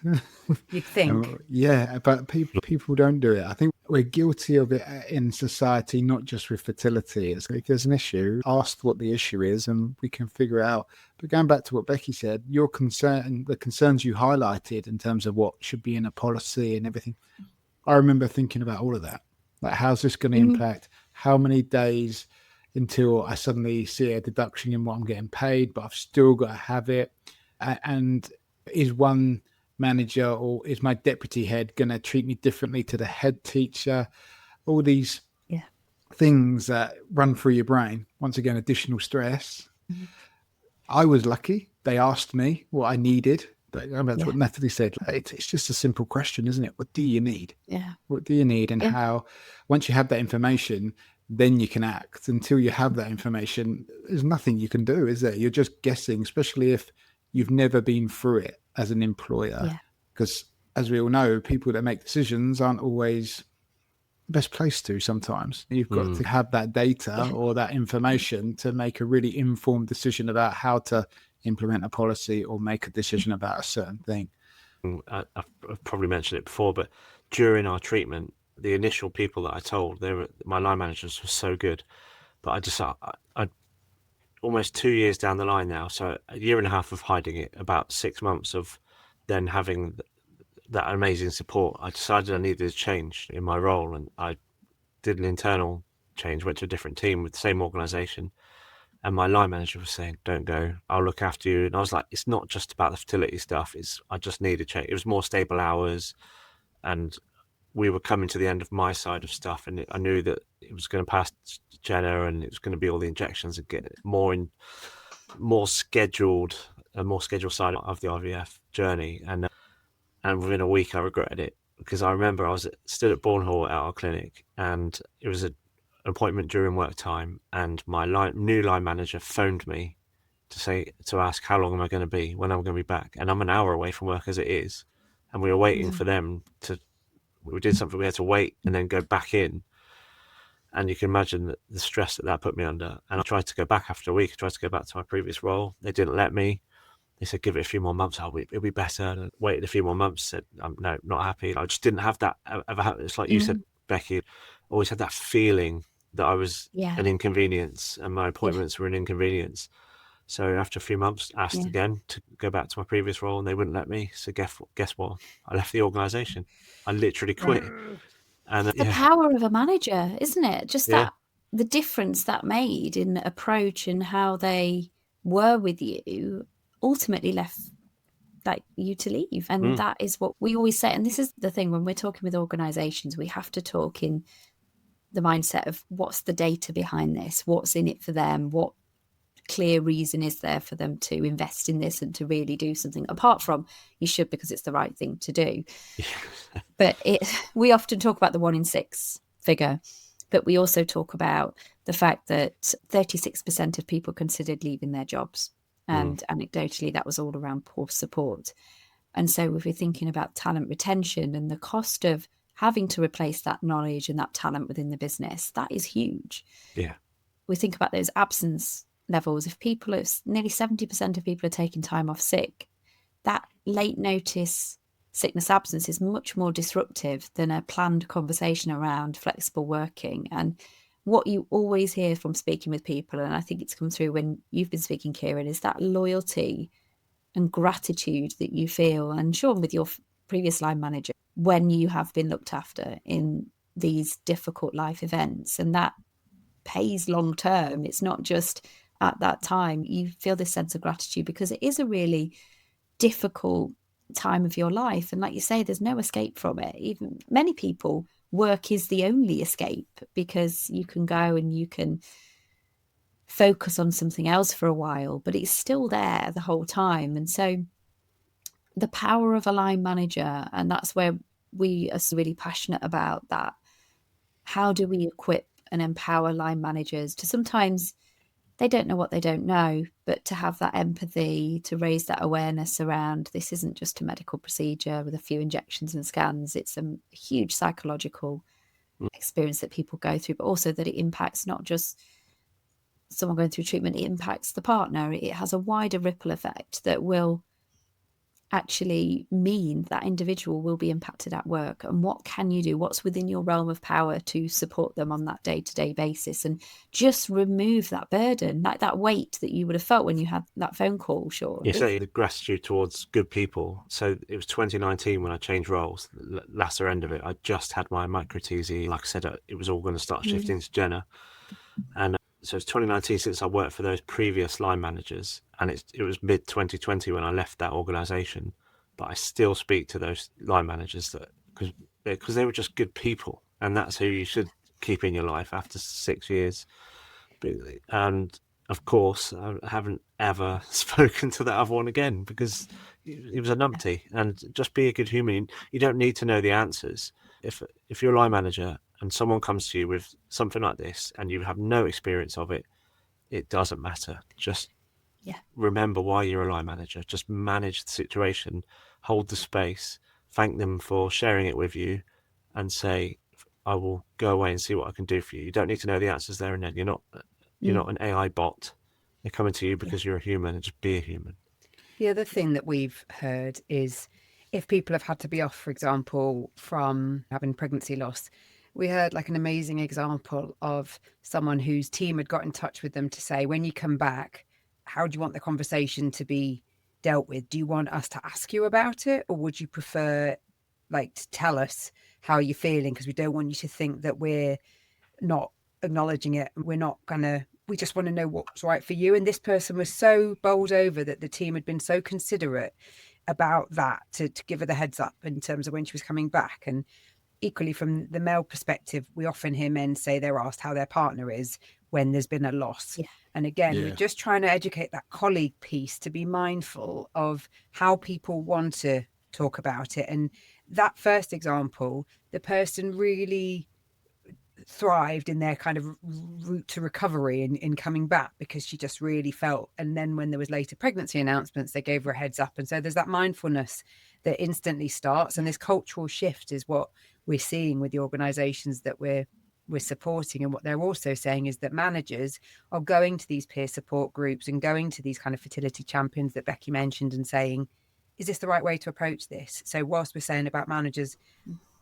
S1: You'd think.
S4: Yeah, but people don't do it. I think we're guilty of it in society, not just with fertility. It's like there's an issue, ask what the issue is and we can figure it out. But going back to what Becky said, your concern, the concerns you highlighted in terms of what should be in a policy and everything, I remember thinking about all of that. Like, how's this going to impact? How many days until I suddenly see a deduction in what I'm getting paid, but I've still got to have it? And is one manager or is my deputy head going to treat me differently to the head teacher? All these things that run through your brain. Once again, additional stress. Mm-hmm. I was lucky. They asked me what I needed. But that's what Natalie said. It's just a simple question, isn't it? What do you need?
S3: Yeah.
S4: What do you need? And how, once you have that information, then you can act. Until you have that information, there's nothing you can do, is there? You're just guessing, especially if you've never been through it as an employer. Because as we all know, people that make decisions aren't always the best place to sometimes. You've got to have that data or that information to make a really informed decision about how to implement a policy or make a decision about a certain thing.
S2: I've probably mentioned it before, but during our treatment, the initial people that I told, my line managers were so good, but I almost 2 years down the line now, so a year and a half of hiding it, about 6 months of then having that amazing support, I decided I needed a change in my role, and I did an internal change, went to a different team with the same organization. And my line manager was saying, don't go, I'll look after you. And I was like, it's not just about the fertility stuff. I just need a change. It was more stable hours. And we were coming to the end of my side of stuff. And I knew that it was going to pass Jenna and it was going to be all the injections and get more scheduled side of the IVF journey. And within a week, I regretted it, because I remember I was stood at Bourne Hall at our clinic, and it was an appointment during work time, and my new line manager phoned me to ask how long am I going to be, when I'm going to be back, and I'm an hour away from work as it is, and we were waiting for them we did something, we had to wait and then go back in, and you can imagine the stress that put me under. And I tried to go back after a week, I tried to go back to my previous role, they didn't let me. They said, give it a few more months, it'll be better. And I waited a few more months, said, no, not happy. I just didn't have that ever happen. It's like you said, Becky, always had that feeling that I was an inconvenience and my appointments were an inconvenience. So after a few months, asked again to go back to my previous role, and they wouldn't let me. So guess what? I left the organisation. I literally quit. And
S3: the power of a manager, isn't it? Just that, the difference that made in approach and how they were with you ultimately left you to leave. And that is what we always say. And this is the thing, when we're talking with organizations, we have to talk in the mindset of what's the data behind this, what's in it for them, what clear reason is there for them to invest in this and to really do something, apart from you should because it's the right thing to do. But we often talk about the 1 in 6 figure, but we also talk about the fact that 36% of people considered leaving their jobs. And anecdotally, that was all around poor support. And so if we're thinking about talent retention and the cost of having to replace that knowledge and that talent within the business, that is huge.
S2: Yeah.
S3: We think about those absence levels. If nearly 70% of people are taking time off sick, that late notice sickness absence is much more disruptive than a planned conversation around flexible working. And what you always hear from speaking with people, and I think it's come through when you've been speaking, Ciaran, is that loyalty and gratitude that you feel, and Shaun, with your previous line manager, when you have been looked after in these difficult life events. And that pays long term. It's not just at that time. You feel this sense of gratitude because it is a really difficult time of your life. And like you say, there's no escape from it. Even many people, work is the only escape, because you can go and you can focus on something else for a while, but it's still there the whole time. And so the power of a line manager, and that's where we are really passionate about that. How do we equip and empower line managers to, sometimes they don't know what they don't know, but to have that empathy, to raise that awareness around this isn't just a medical procedure with a few injections and scans. It's a huge psychological experience that people go through, but also that it impacts not just someone going through treatment, it impacts the partner. It has a wider ripple effect that will actually mean that individual will be impacted at work, and what can you do, what's within your realm of power to support them on that day-to-day basis, and just remove that burden, like that weight that you would have felt when you had that phone call, Shaun.
S2: Yeah, so the gratitude towards good people. So it was 2019 when I changed roles, the latter end of it. I just had my micro-TZ. Like I said, it was all going to start shifting to Jenna. And so it's 2019 since I worked for those previous line managers, and it was mid 2020 when I left that organisation. But I still speak to those line managers because they were just good people, and that's who you should keep in your life after 6 years. And of course, I haven't ever spoken to that other one again because he was a numpty. And just be a good human. You don't need to know the answers. If you're a line manager and someone comes to you with something like this and you have no experience of it, it doesn't matter. Just remember why you're a line manager. Just manage the situation, hold the space, thank them for sharing it with you, and say, I will go away and see what I can do for you. You don't need to know the answers there and then. You're not an AI bot. They're coming to you because you're a human, and just be a human.
S1: The other thing that we've heard is if people have had to be off, for example, from having pregnancy loss, we heard like an amazing example of someone whose team had got in touch with them to say, when you come back, how do you want the conversation to be dealt with? Do you want us to ask you about it, or would you prefer like to tell us how you're feeling? Because we don't want you to think that we're not acknowledging it. We just want to know what's right for you. And this person was so bowled over that the team had been so considerate about that to give her the heads up in terms of when she was coming back. And equally, from the male perspective, we often hear men say they're asked how their partner is when there's been a loss. And again, we're just trying to educate that colleague piece to be mindful of how people want to talk about it. And that first example, the person really thrived in their kind of route to recovery in coming back because she just really felt. And then when there was later pregnancy announcements, they gave her a heads up. And so there's that mindfulness that instantly starts. And this cultural shift is what we're seeing with the organizations that we're supporting. And what they're also saying is that managers are going to these peer support groups and going to these kind of fertility champions that Becky mentioned and saying, is this the right way to approach this? So whilst we're saying about managers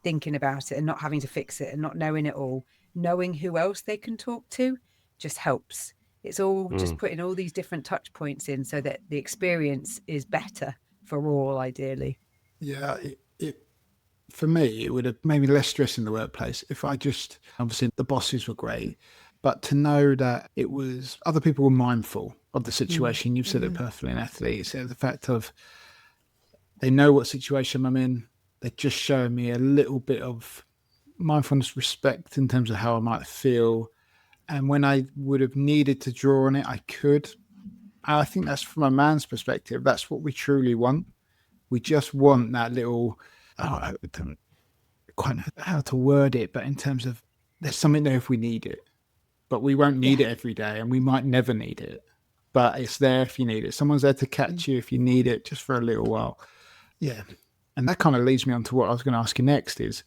S1: thinking about it and not having to fix it and not knowing it all, knowing who else they can talk to just helps. It's all just putting all these different touch points in so that the experience is better for all, ideally.
S4: Yeah, for me, it would have made me less stress in the workplace if I just, obviously the bosses were great, but to know that it was, other people were mindful of the situation. You've said it perfectly, Natalie. It's the fact of they know what situation I'm in. They're just showing me a little bit of mindfulness, respect in terms of how I might feel. And when I would have needed to draw on it, I could. I think that's from a man's perspective. That's what we truly want. We just want that little, I don't quite know how to word it, but in terms of there's something there if we need it, but we won't need it every day and we might never need it, but it's there if you need it. Someone's there to catch you if you need it just for a little while. Yeah. And that kind of leads me on to what I was going to ask you next is,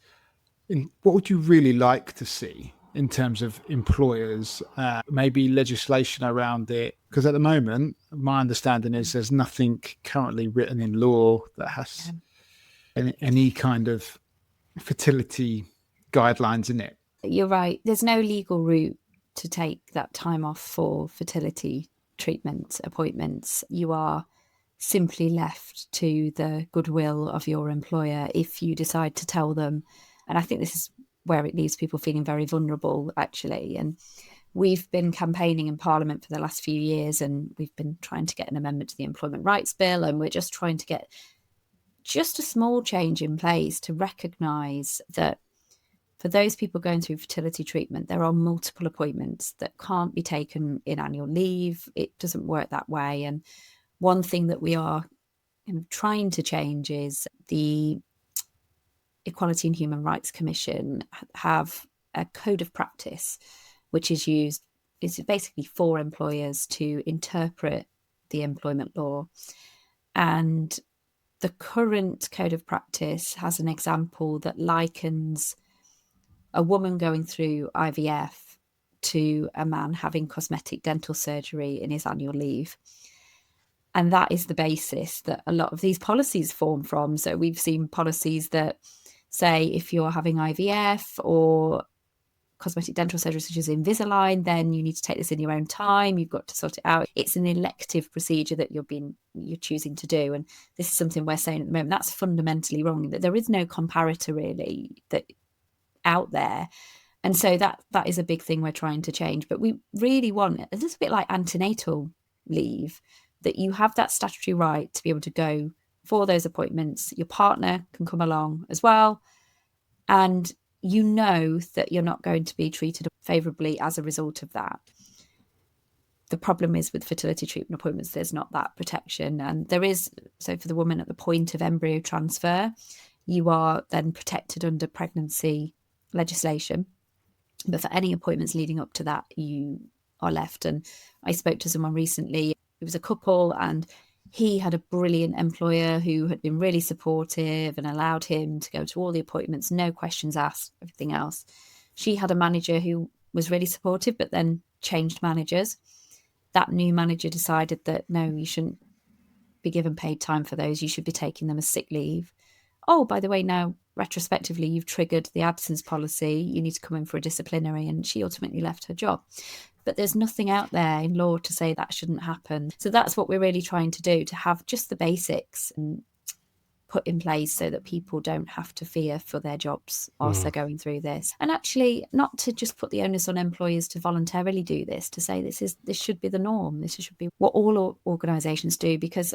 S4: what would you really like to see in terms of employers, maybe legislation around it? Because at the moment, my understanding is there's nothing currently written in law that has any kind of fertility guidelines in it.
S3: You're right. There's no legal route to take that time off for fertility treatment appointments. You are simply left to the goodwill of your employer if you decide to tell them. And I think this is where it leaves people feeling very vulnerable, actually. And we've been campaigning in Parliament for the last few years, and we've been trying to get an amendment to the Employment Rights Bill, and we're just trying to get just a small change in place to recognise that for those people going through fertility treatment, there are multiple appointments that can't be taken in annual leave. It doesn't work that way. And one thing that we are trying to change is the Equality and Human Rights Commission have a code of practice, which is used, is basically for employers to interpret the employment law. And the current code of practice has an example that likens a woman going through IVF to a man having cosmetic dental surgery in his annual leave. And that is the basis that a lot of these policies form from. So we've seen policies that say if you're having IVF or cosmetic dental surgery such as Invisalign, then you need to take this in your own time. You've got to sort it out. It's an elective procedure that you're choosing to do. And this is something we're saying at the moment. That's fundamentally wrong, that there is no comparator really that out there. And so that is a big thing we're trying to change. But we really want, it's a bit like antenatal leave, that you have that statutory right to be able to go for those appointments. Your partner can come along as well. And you know that you're not going to be treated favourably as a result of that. The problem is with fertility treatment appointments, there's not that protection. And there is, so for the woman at the point of embryo transfer, you are then protected under pregnancy legislation. But for any appointments leading up to that, you are left. And I spoke to someone recently, it was a couple, and he had a brilliant employer who had been really supportive and allowed him to go to all the appointments, no questions asked, everything else. She had a manager who was really supportive, but then changed managers. That new manager decided that, no, you shouldn't be given paid time for those. You should be taking them as sick leave. Oh, by the way, now, retrospectively, you've triggered the absence policy. You need to come in for a disciplinary. And she ultimately left her job. But there's nothing out there in law to say that shouldn't happen. So that's what we're really trying to do, to have just the basics put in place so that people don't have to fear for their jobs whilst they're going through this. And actually not to just put the onus on employers to voluntarily do this, to say this should be the norm. This should be what all organisations do, because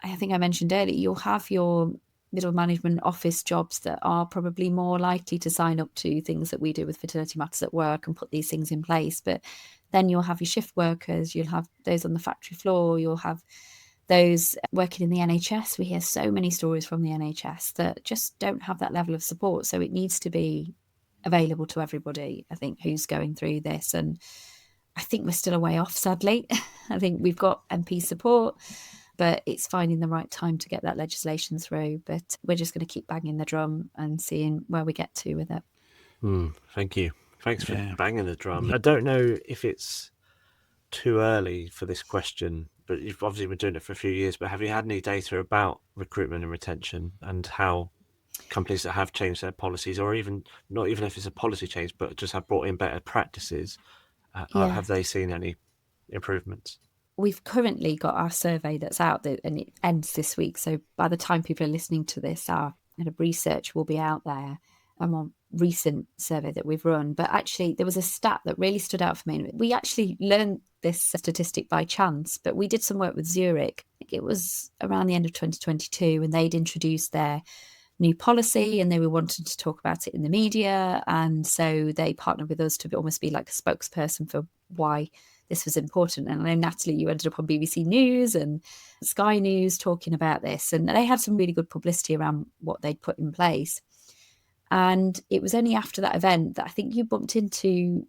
S3: I think I mentioned earlier, you'll have your middle management office jobs that are probably more likely to sign up to things that we do with Fertility Matters at work and put these things in place. But then you'll have your shift workers, you'll have those on the factory floor, you'll have those working in the NHS. We hear so many stories from the NHS that just don't have that level of support. So it needs to be available to everybody, I think, who's going through this. And I think we're still a way off, sadly. I think we've got MP support, but it's finding the right time to get that legislation through. But we're just going to keep banging the drum and seeing where we get to with it.
S2: Thank you. Thanks for banging the drum. I don't know if it's too early for this question, but you've obviously been doing it for a few years. But have you had any data about recruitment and retention and how companies that have changed their policies, or even not even if it's a policy change, but just have brought in better practices, have they seen any improvements?
S3: We've currently got our survey that's out and it ends this week. So by the time people are listening to this, our kind of research will be out there, a more recent survey that we've run. But actually, there was a stat that really stood out for me. We actually learned this statistic by chance, but we did some work with Zurich. I think it was around the end of 2022, and they'd introduced their new policy and they were wanting to talk about it in the media. And so they partnered with us to almost be like a spokesperson for why this was important. And I know, Natalie, you ended up on BBC News and Sky News talking about this, and they had some really good publicity around what they'd put in place. And it was only after that event that I think you bumped into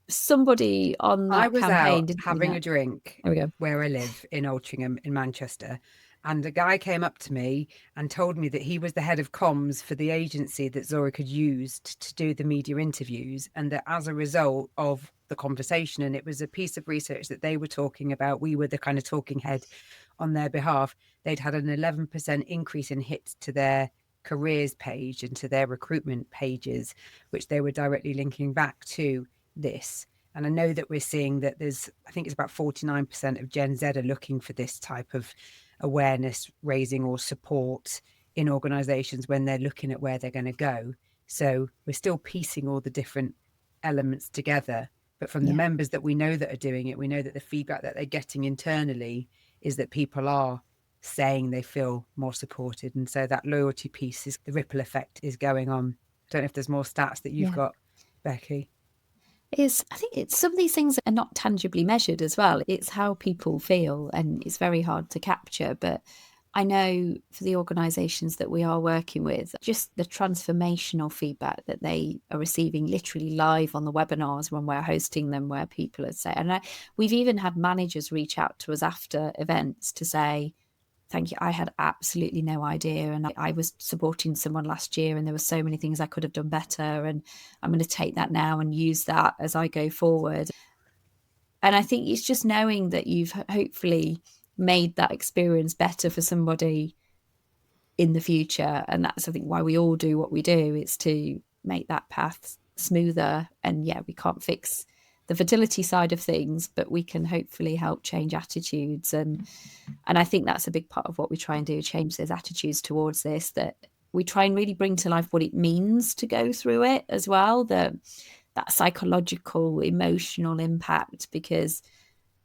S3: somebody on that campaign.
S1: I was out having a drink
S3: there we go.
S1: Where I live in Altrincham in Manchester. And a guy came up to me and told me that he was the head of comms for the agency that Zurich had used to do the media interviews. And that as a result of the conversation, and it was a piece of research that they were talking about, we were the kind of talking head on their behalf, they'd had an 11% increase in hits to their careers page and to their recruitment pages, which they were directly linking back to this. And I know that we're seeing that I think it's about 49% of Gen Z are looking for this type of awareness raising or support in organizations when they're looking at where they're going to go. So we're still piecing all the different elements together. But from the members that we know that are doing it, we know that the feedback that they're getting internally is that people are saying they feel more supported. And so that loyalty piece, the ripple effect is going on. I don't know if there's more stats that you've got, Becky.
S3: I think it's some of these things are not tangibly measured as well. It's how people feel, and it's very hard to capture. But I know for the organisations that we are working with, just the transformational feedback that they are receiving literally live on the webinars when we're hosting them, where people are saying, and we've even had managers reach out to us after events to say, thank you, I had absolutely no idea. And I was supporting someone last year and there were so many things I could have done better. And I'm going to take that now and use that as I go forward. And I think it's just knowing that you've hopefully made that experience better for somebody in the future. And that's, I think, why we all do what we do. It's to make that path smoother. And yeah, we can't fix the fertility side of things, but we can hopefully help change attitudes. And I think that's a big part of what we try and do, change those attitudes towards this, that we try and really bring to life what it means to go through it as well, that psychological, emotional impact, because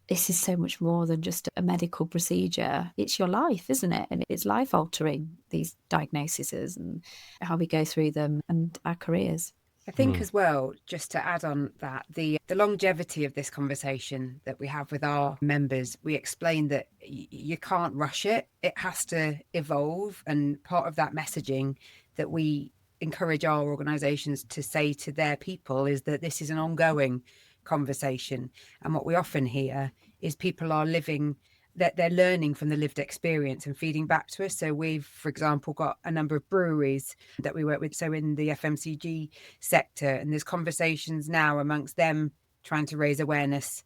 S3: this is so much more than just a medical procedure. It's your life, isn't it? And it's life altering, these diagnoses and how we go through them and our careers.
S1: I think as well, just to add on that, the longevity of this conversation that we have with our members, we explain that you can't rush it. It has to evolve. And part of that messaging that we encourage our organisations to say to their people is that this is an ongoing conversation. And what we often hear is people are living, that they're learning from the lived experience and feeding back to us. So we've, for example, got a number of breweries that we work with, so in the FMCG sector, and there's conversations now amongst them trying to raise awareness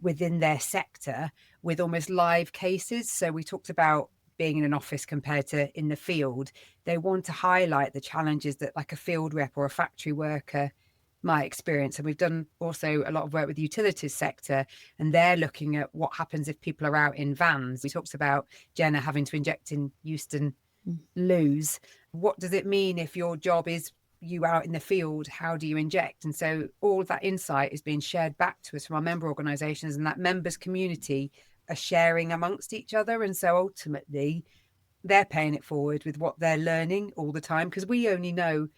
S1: within their sector with almost live cases. So we talked about being in an office compared to in the field. They want to highlight the challenges that like a field rep or a factory worker might experience. And we've done also a lot of work with the utilities sector, and they're looking at what happens if people are out in vans. We talked about Jenna having to inject in Euston loos. What does it mean if your job is you out in the field? How do you inject? And so all of that insight is being shared back to us from our member organisations, and that members community are sharing amongst each other. And so ultimately they're paying it forward with what they're learning all the time, because we only know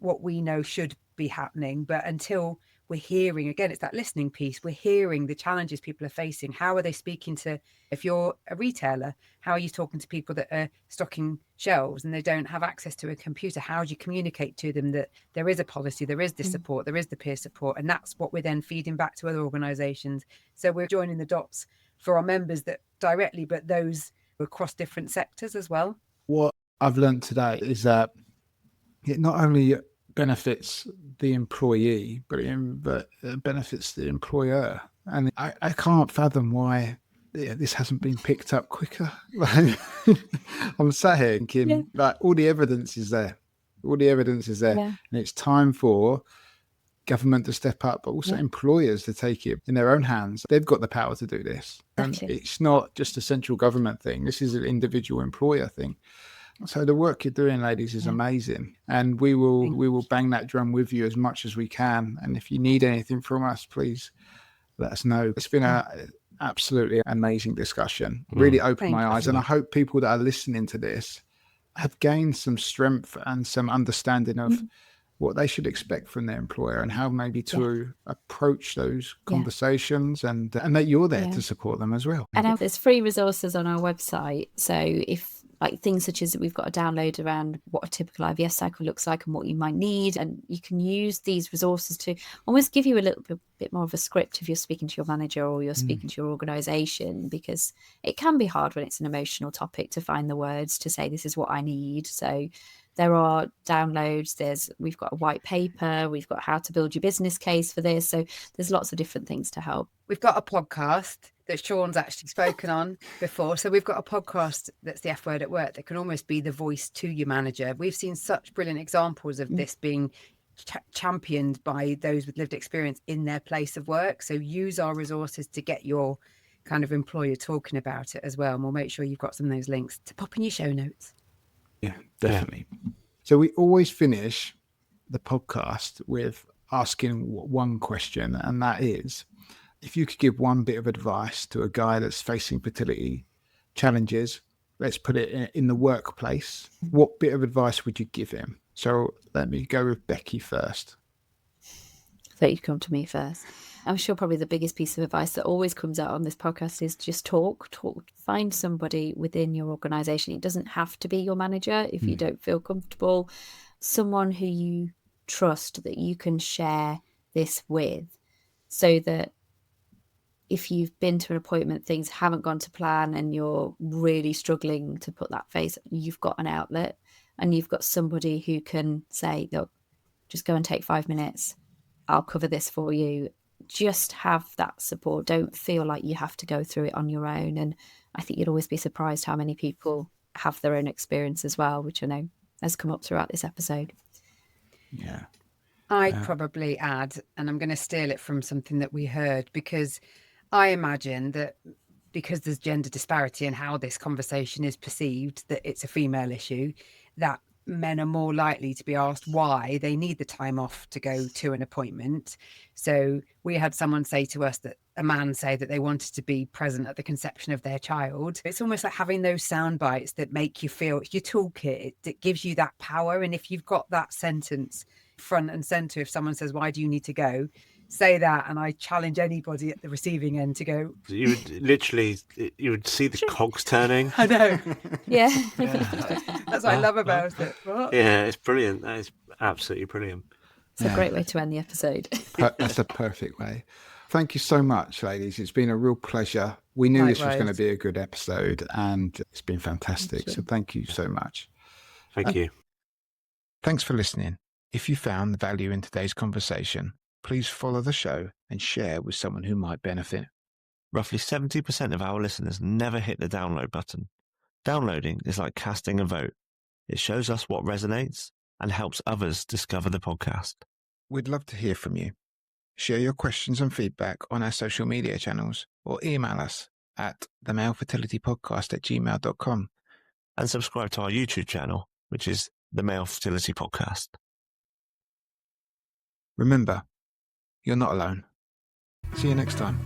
S1: what we know should be happening. But until we're hearing, again, it's that listening piece, we're hearing the challenges people are facing. How are they speaking to, if you're a retailer, how are you talking to people that are stocking shelves and they don't have access to a computer? How do you communicate to them that there is a policy, there is the support, there is the peer support? And that's what we're then feeding back to other organisations. So we're joining the dots for our members that directly, but those across different sectors as well.
S4: What I've learned today is that it not only benefits the employee, but it benefits the employer. And I can't fathom why this hasn't been picked up quicker. I'm sat here thinking, like, all the evidence is there. And it's time for government to step up, but also employers to take it in their own hands. They've got the power to do this. And it's not just a central government thing. This is an individual employer thing. So the work you're doing, ladies, is amazing. And we will bang that drum with you as much as we can. And if you need anything from us, please let us know. It's been an absolutely amazing discussion. Really opened my eyes. And I hope people that are listening to this have gained some strength and some understanding of what they should expect from their employer and how maybe to approach those conversations, and that you're there to support them as well.
S3: And there's free resources on our website. So if like things such as we've got a download around what a typical IVF cycle looks like and what you might need, and you can use these resources to almost give you a little bit more of a script if you're speaking to your manager or you're speaking to your organisation, because it can be hard when it's an emotional topic to find the words to say this is what I need. So there are downloads, we've got a white paper, we've got how to build your business case for this. So there's lots of different things to help.
S1: We've got a podcast that Shaun's actually spoken on before. So we've got a podcast that's the F word at work that can almost be the voice to your manager. We've seen such brilliant examples of this being championed by those with lived experience in their place of work. So use our resources to get your kind of employer talking about it as well. And we'll make sure you've got some of those links to pop in your show notes.
S4: Yeah, definitely. So we always finish the podcast with asking one question, and that is, if you could give one bit of advice to a guy that's facing fertility challenges, let's put it in the workplace, what bit of advice would you give him? So let me go with Becky first.
S3: I thought you'd come to me first. I'm sure probably the biggest piece of advice that always comes out on this podcast is just talk. Find somebody within your organisation. It doesn't have to be your manager if you don't feel comfortable. Someone who you trust that you can share this with, so that if you've been to an appointment, things haven't gone to plan and you're really struggling to put that face, you've got an outlet and you've got somebody who can say, look, just go and take 5 minutes. I'll cover this for you. just have that support. Don't feel like you have to go through it on your own. And I think you'd always be surprised how many people have their own experience as well, which I know has come up throughout this episode.
S4: Yeah.
S1: I'd probably add, and I'm going to steal it from something that we heard, because I imagine that because there's gender disparity in how this conversation is perceived, that it's a female issue, that men are more likely to be asked why they need the time off to go to an appointment. So we had someone say to us that a man say that they wanted to be present at the conception of their child. It's almost like having those sound bites that make you feel your toolkit. It gives you that power. And if you've got that sentence front and center, if someone says, why do you need to go? Say that, and I challenge anybody at the receiving end to go.
S2: You would see the cogs turning.
S1: I know.
S3: Yeah.
S1: That's what I love about it. What?
S2: Yeah, it's brilliant. That is absolutely brilliant.
S3: It's a great way to end the episode.
S4: That's a perfect way. Thank you so much, ladies. It's been a real pleasure. We knew this was going to be a good episode, and it's been fantastic. So thank you so much.
S2: Thank you.
S4: Thanks for listening. If you found value in today's conversation, please follow the show and share with someone who might benefit.
S2: Roughly 70% of our listeners never hit the download button. Downloading is like casting a vote. It shows us what resonates and helps others discover the podcast.
S4: We'd love to hear from you. Share your questions and feedback on our social media channels or email us at themalefertilitypodcast@gmail.com.
S2: And subscribe to our YouTube channel, which is the Male Fertility Podcast.
S4: Remember, you're not alone. See you next time.